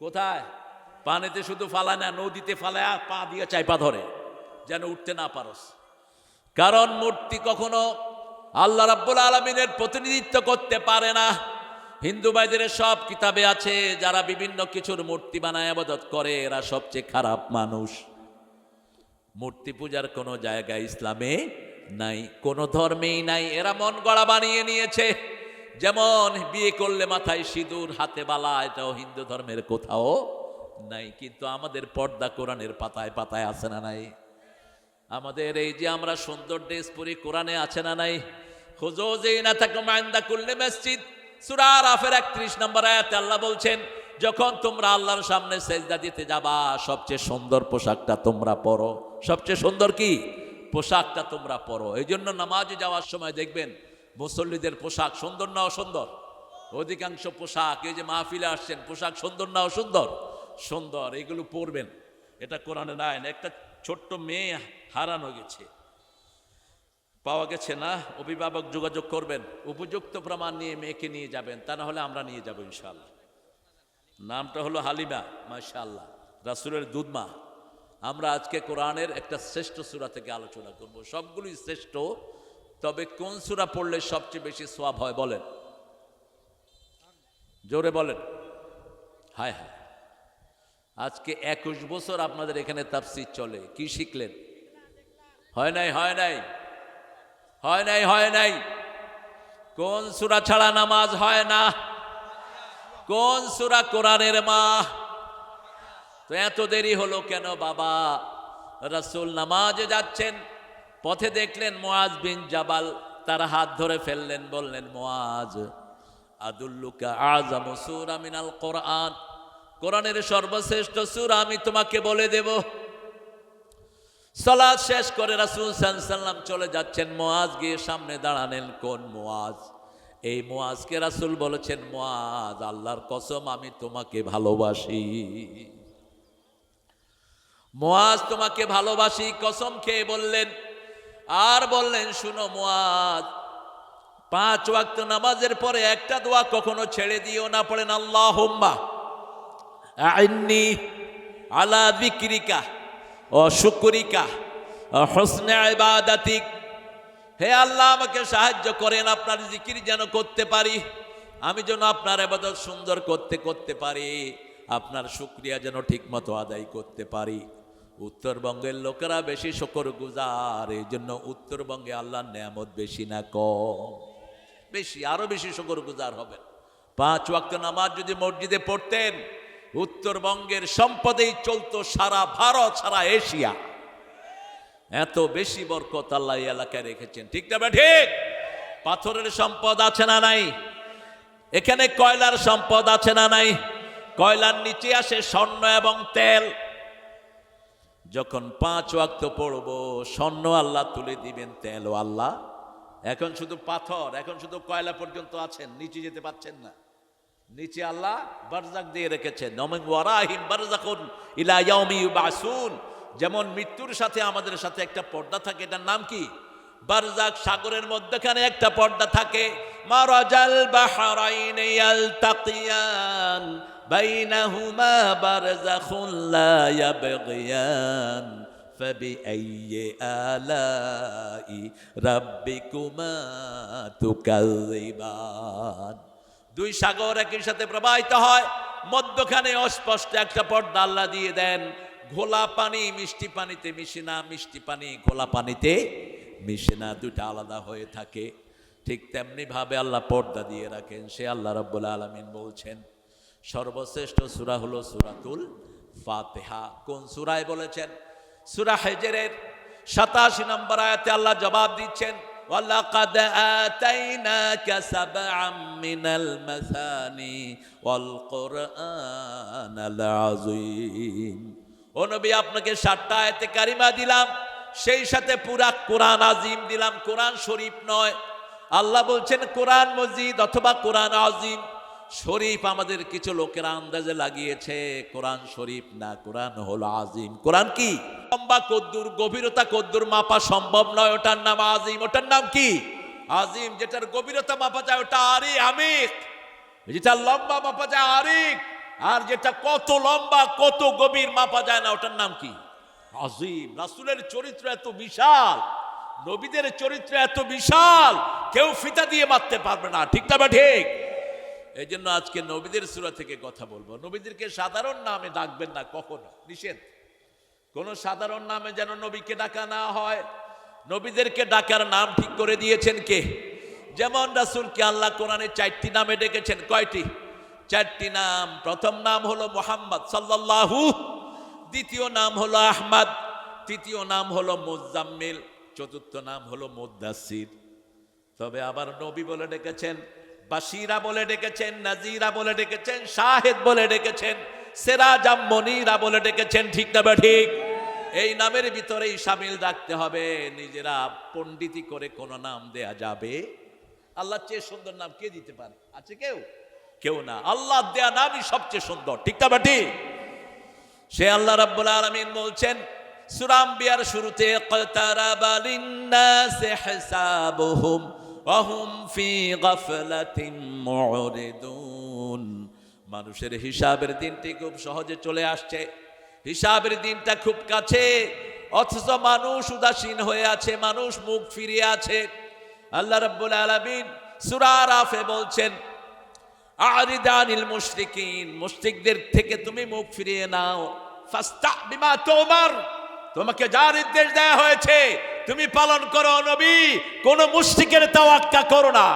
কোথায়? পানিতে শুধু ফালায় না, নদীতে ফালায়, পা দিয়ে চাইপা ধরে যেন উঠতে না পারস। কারণ মূর্তি কখনো আল্লাহ রাব্বুল আলামিনের প্রতিনিধিত্ব করতে পারে না। হিন্দু ভাইদের সব কিতাবে আছে, যারা বিভিন্ন কিছুর মূর্তি বানায় ইবাদত করে এরা সবচেয়ে খারাপ মানুষ। মূর্তি পূজার কোনো জায়গা ইসলামে নাই, কোনো ধর্মেই নাই। এরা মন গড়া বানিয়ে নিয়েছে। যেমন বিয়ে করলে মাথায় সিঁদুর, হাতে বালা, এটাও হিন্দু ধর্মের কোথাও নাই, কিন্তু আমাদের পর্দা কোরআনের পাতায় পাতায় আছে না নাই? আমাদের এই যে আমরা সুন্দর ড্রেস পরি কোরআনে আছে না নাই? খুযু যিনাতাকুম ইনদা কুল্লি মসজিদ, সূরা আরাফের 31 নম্বর আয়াতে আল্লাহ বলছেন, যখন তোমরা আল্লাহর সামনে সেজদা দিতে যাবা সবচেয়ে সুন্দর পোশাকটা তোমরা পরো। সবচেয়ে সুন্দর কি পোশাকটা তোমরা পরো। এই জন্য নামাজে যাওয়ার সময় দেখবেন মুসল্লিদের পোশাক সুন্দর না অসুন্দর? অধিকাংশ পোশাক, এই যে মাহফিলে আসছেন, পোশাক সুন্দর না অসুন্দর? সুন্দর। এগুলো পরবেন, এটা কোরআনে নাই। একটা ছোট্ট মেয়ে হারানো গেছে, পাওয়া গেছে না? অভিভাবক যোগাযোগ করবেন, উপযুক্ত প্রমাণ নিয়ে মেয়েকে নিয়ে যাবেন, তা না হলে আমরা নিয়ে যাবো ইনশাআল্লাহ। নামটা হলো হালিমা, মাশাআল্লাহ, রাসূলের দুধমা। আমরা আজকে কোরআনের একটা শ্রেষ্ঠ সূরা থেকে আলোচনা করব। সবগুলোই শ্রেষ্ঠ, তবে কোন সূরা পড়লে সবচেয়ে বেশি সওয়াব হয় বলেন? জোরে বলেন। হায় হায়, আজকে 21 বছর আপনাদের এখানে তাফসীর চলে, কি শিখলেন? হয় নাই, হয় নাই, হয় নাই, হয় নাই। কোন সূরা ছাড়া নামাজ হয় না? কোন সূরা কোরআনের মা? তো এত দেরি হলো কেন বাবা? রাসূল নামাজে যাচ্ছেন, পথে দেখলেন মুআজ বিন জাবাল, তার হাত ধরে ফেললেন, বললেন, মুআজ, আদুল্লুকা আযামু সূরা মিনাল কোরআন, কোরআনের সর্বশ্রেষ্ঠ সূরা আমি তোমাকে বলে দেব। সালাত শেষ করে রাসূল সাল্লাল্লাহু আলাইহি ওয়াসাল্লাম চলে যাচ্ছেন, মুআজ গিয়ে সামনে দাঁড়ালেন। কোন মুআজ? এই মুআজকে রাসূল বলেছেন, মুআজ, আল্লাহর কসম আমি তোমাকে ভালোবাসি। মুআজ তোমাকে ভালোবাসি কসম খেয়ে বললেন। আর বললেন, শুনো মুআজ, 5 ওয়াক্ত নামাজের পরে একটা দোয়া কখনো ছেড়ে দিও না। পড়েন, আল্লাহুম্মা আইন্নি আলা যিকরিকা ওয়া শুকরিকা ওয়া হুসনি ইবাদাতিক। হে আল্লাহ, আমাকে সাহায্য করেন আপনার জিকির যেন করতে পারি, আমি যেন আপনার ইবাদত সুন্দর করতে পারি, আপনার শুকরিয়া যেন ঠিকমতো আদায় করতে পারি। উত্তরবঙ্গের লোকেরা বেশি শুকরগুজার, এই জন্য উত্তরবঙ্গে আল্লাহর নেয়ামত বেশি না কম? বেশি, আরো বেশি শুকরগুজার হবেন। 5 ওয়াক্ত নামাজ যদি মসজিদে পড়তেন, উত্তরবঙ্গের সম্পদেই চলতো সারা ভারত, সারা এশিয়া। এত বেশি বরকত আল্লাহ এই এলাকায় রেখেছেন, ঠিক না ঠিক? পাথরের সম্পদ আছে না নাই? এখানে কয়লার সম্পদ আছে না নাই? কয়লার নিচে আসে স্বর্ণ এবং তেল। যখন 5 ওয়াক্ত পড়বো, স্বর্ণ আল্লাহ তুলে দিবেন, তেলও আল্লাহ। এখন শুধু পাথর, এখন শুধু কয়লা পর্যন্ত আছেন, নিচে যেতে পাচ্ছেন না। নিচে আল্লাহ বারজাক দিয়ে রেখেছেন, নমিন ওয়ারাহিম বারজাকুন ইলা ইয়াউমি ইউবাসুন। যেমন মৃত্যুর সাথে আমাদের সাথে একটা পর্দা থাকে, এটার নাম কি? বারজাক। সাগরের মধ্যখানে একটা পর্দা থাকে। মারাজাল বাহরাইন ইয়ালতাকিয়ান বাইনাহুমা বারযাখুন লা ইয়াবগিয়ান ফাবিআইয়ি আলাই রাব্বিকুমা তুকাযযিবান। 2 সাগর একই সাথে প্রবাহিত হয়, মধ্যখানে অস্পষ্ট একটা পর্দা আল্লাহ দিয়ে দেন। ঘোলা পানি মিষ্টি পানিতে মিশে না, মিষ্টি পানি ঘোলা পানিতে মিশে না, দুটা আলাদা হয়ে থাকে। ঠিক তেমনি ভাবে আল্লাহ পর্দা দিয়ে রাখেন। সে আল্লাহ রাব্বুল আলামিন বলছেন, সর্বশ্রেষ্ঠ সূরা হলো সূরাতুল ফাতিহা। কোন সূরায় বলেছেন? সূরা হিজরের 87 নম্বর আয়াতে আল্লাহ জবাব দিচ্ছেন, ওয়ালাকাদ আতাইনাকা সাবআম মিনাল মাসানি ওয়াল কুরআনাল আযীম। ও নবী, আপনাকে 7টা আয়াতে কারিমা দিলাম, সেই সাথে পুরা কোরআন আজিম দিলাম। কোরআন শরীফ নয়। আল্লাহ বলছেন কোরআন মজিদ অথবা কোরআন আজিম। শরীফ আমাদের কিছু লোকেরা আন্দাজে লাগিয়েছে, কোরআন শরীফ না, কোরআন হলো আজিম। কোরআন কি? লম্বা কদ্দুর, গভীরতা কদ্দুর মাপা সম্ভব নয়, ওটার নাম আজিম। ওটার নাম কি? আজিম। যেটার গভীরতা মাপা যায় ওটা আমিক, যেটা লম্বা মাপা যায় আরিক, আর যেটা কত লম্বা কত গভীর মাপা যায় না, ওটার নাম কি? আজিম। রাসূলের চরিত্র এত বিশাল, নবীদের চরিত্র এত বিশাল, কেউ ফিতা দিয়ে মারতে পারবে না, ঠিক না ঠিক? এই জন্য আজকে নবীদের সূরা থেকে কথা বলবো। নবীদেরকে সাধারণ নামে ডাকবেন না, কখনো নিষেধ। কোন সাধারণ নামে যেন নবীকে ডাকা না হয়। নবীদেরকে ডাকার নাম ঠিক করে দিয়েছেন কে? যেমন রাসূলকে আল্লাহ কোরআনে 4টি নামে ডেকেছেন। কয়টি? চারটি নাম। প্রথম নাম হলো মুহাম্মদ সাল্লাল্লাহু, দ্বিতীয় নাম হলো আহমদ, তৃতীয় নাম হলো মুজাম্মিল, চতুর্থ নাম হলো মুদ্দাসির। তবে আবার নবী বলে ডেকেছেন, বাশিরা বলে ডেকেছেন, নাজিরা বলে ডেকেছেন, শাহেদ বলে ডেকেছেন, সিরাজাম মুনীরা বলে ডেকেছেন। ঠিক না ঠিক? এই নামের ভিতরেই শামিল রাখতে হবে। নিজেরা পণ্ডিতি করে কোন নাম দেয়া যাবে? আল্লাহর চেয়ে সুন্দর নাম কে দিতে পারে? আছে কেউ? কেউ না। আল্লাহ দেয়া নামই সবচেয়ে সুন্দর। ঠিক না ঠিক? সে আল্লাহ রাব্বুল আলামিন বলছেন সূরা আম্বিয়ার শুরুতে, ইকতারাবা লিন-নাসি হিসাবুহুম ওয়া হুম ফি গাফলাতিন মুরিদুন। মানুষের হিসাবের দিনটি খুব সহজে চলে আসছে, হিসাবের দিনটা খুব কাছে, অথচ মানুষ উদাসীন হয়ে আছে, মানুষ মুখ ফিরিয়ে আছে। আল্লাহ রাব্বুল আলামিন সূরা আরাফে বলছেন, আরিদ আনিল মুশরিকিন, মুশরিকদের থেকে তুমি মুখ ফিরিয়ে নাও। ফাস্তা বিমা তুমার, তোমাকে যা নির্দেশ দেয়া হয়েছে তুমি পালন করো। নবী, কোন মুশরিকের তাওয়াক্কা করো না।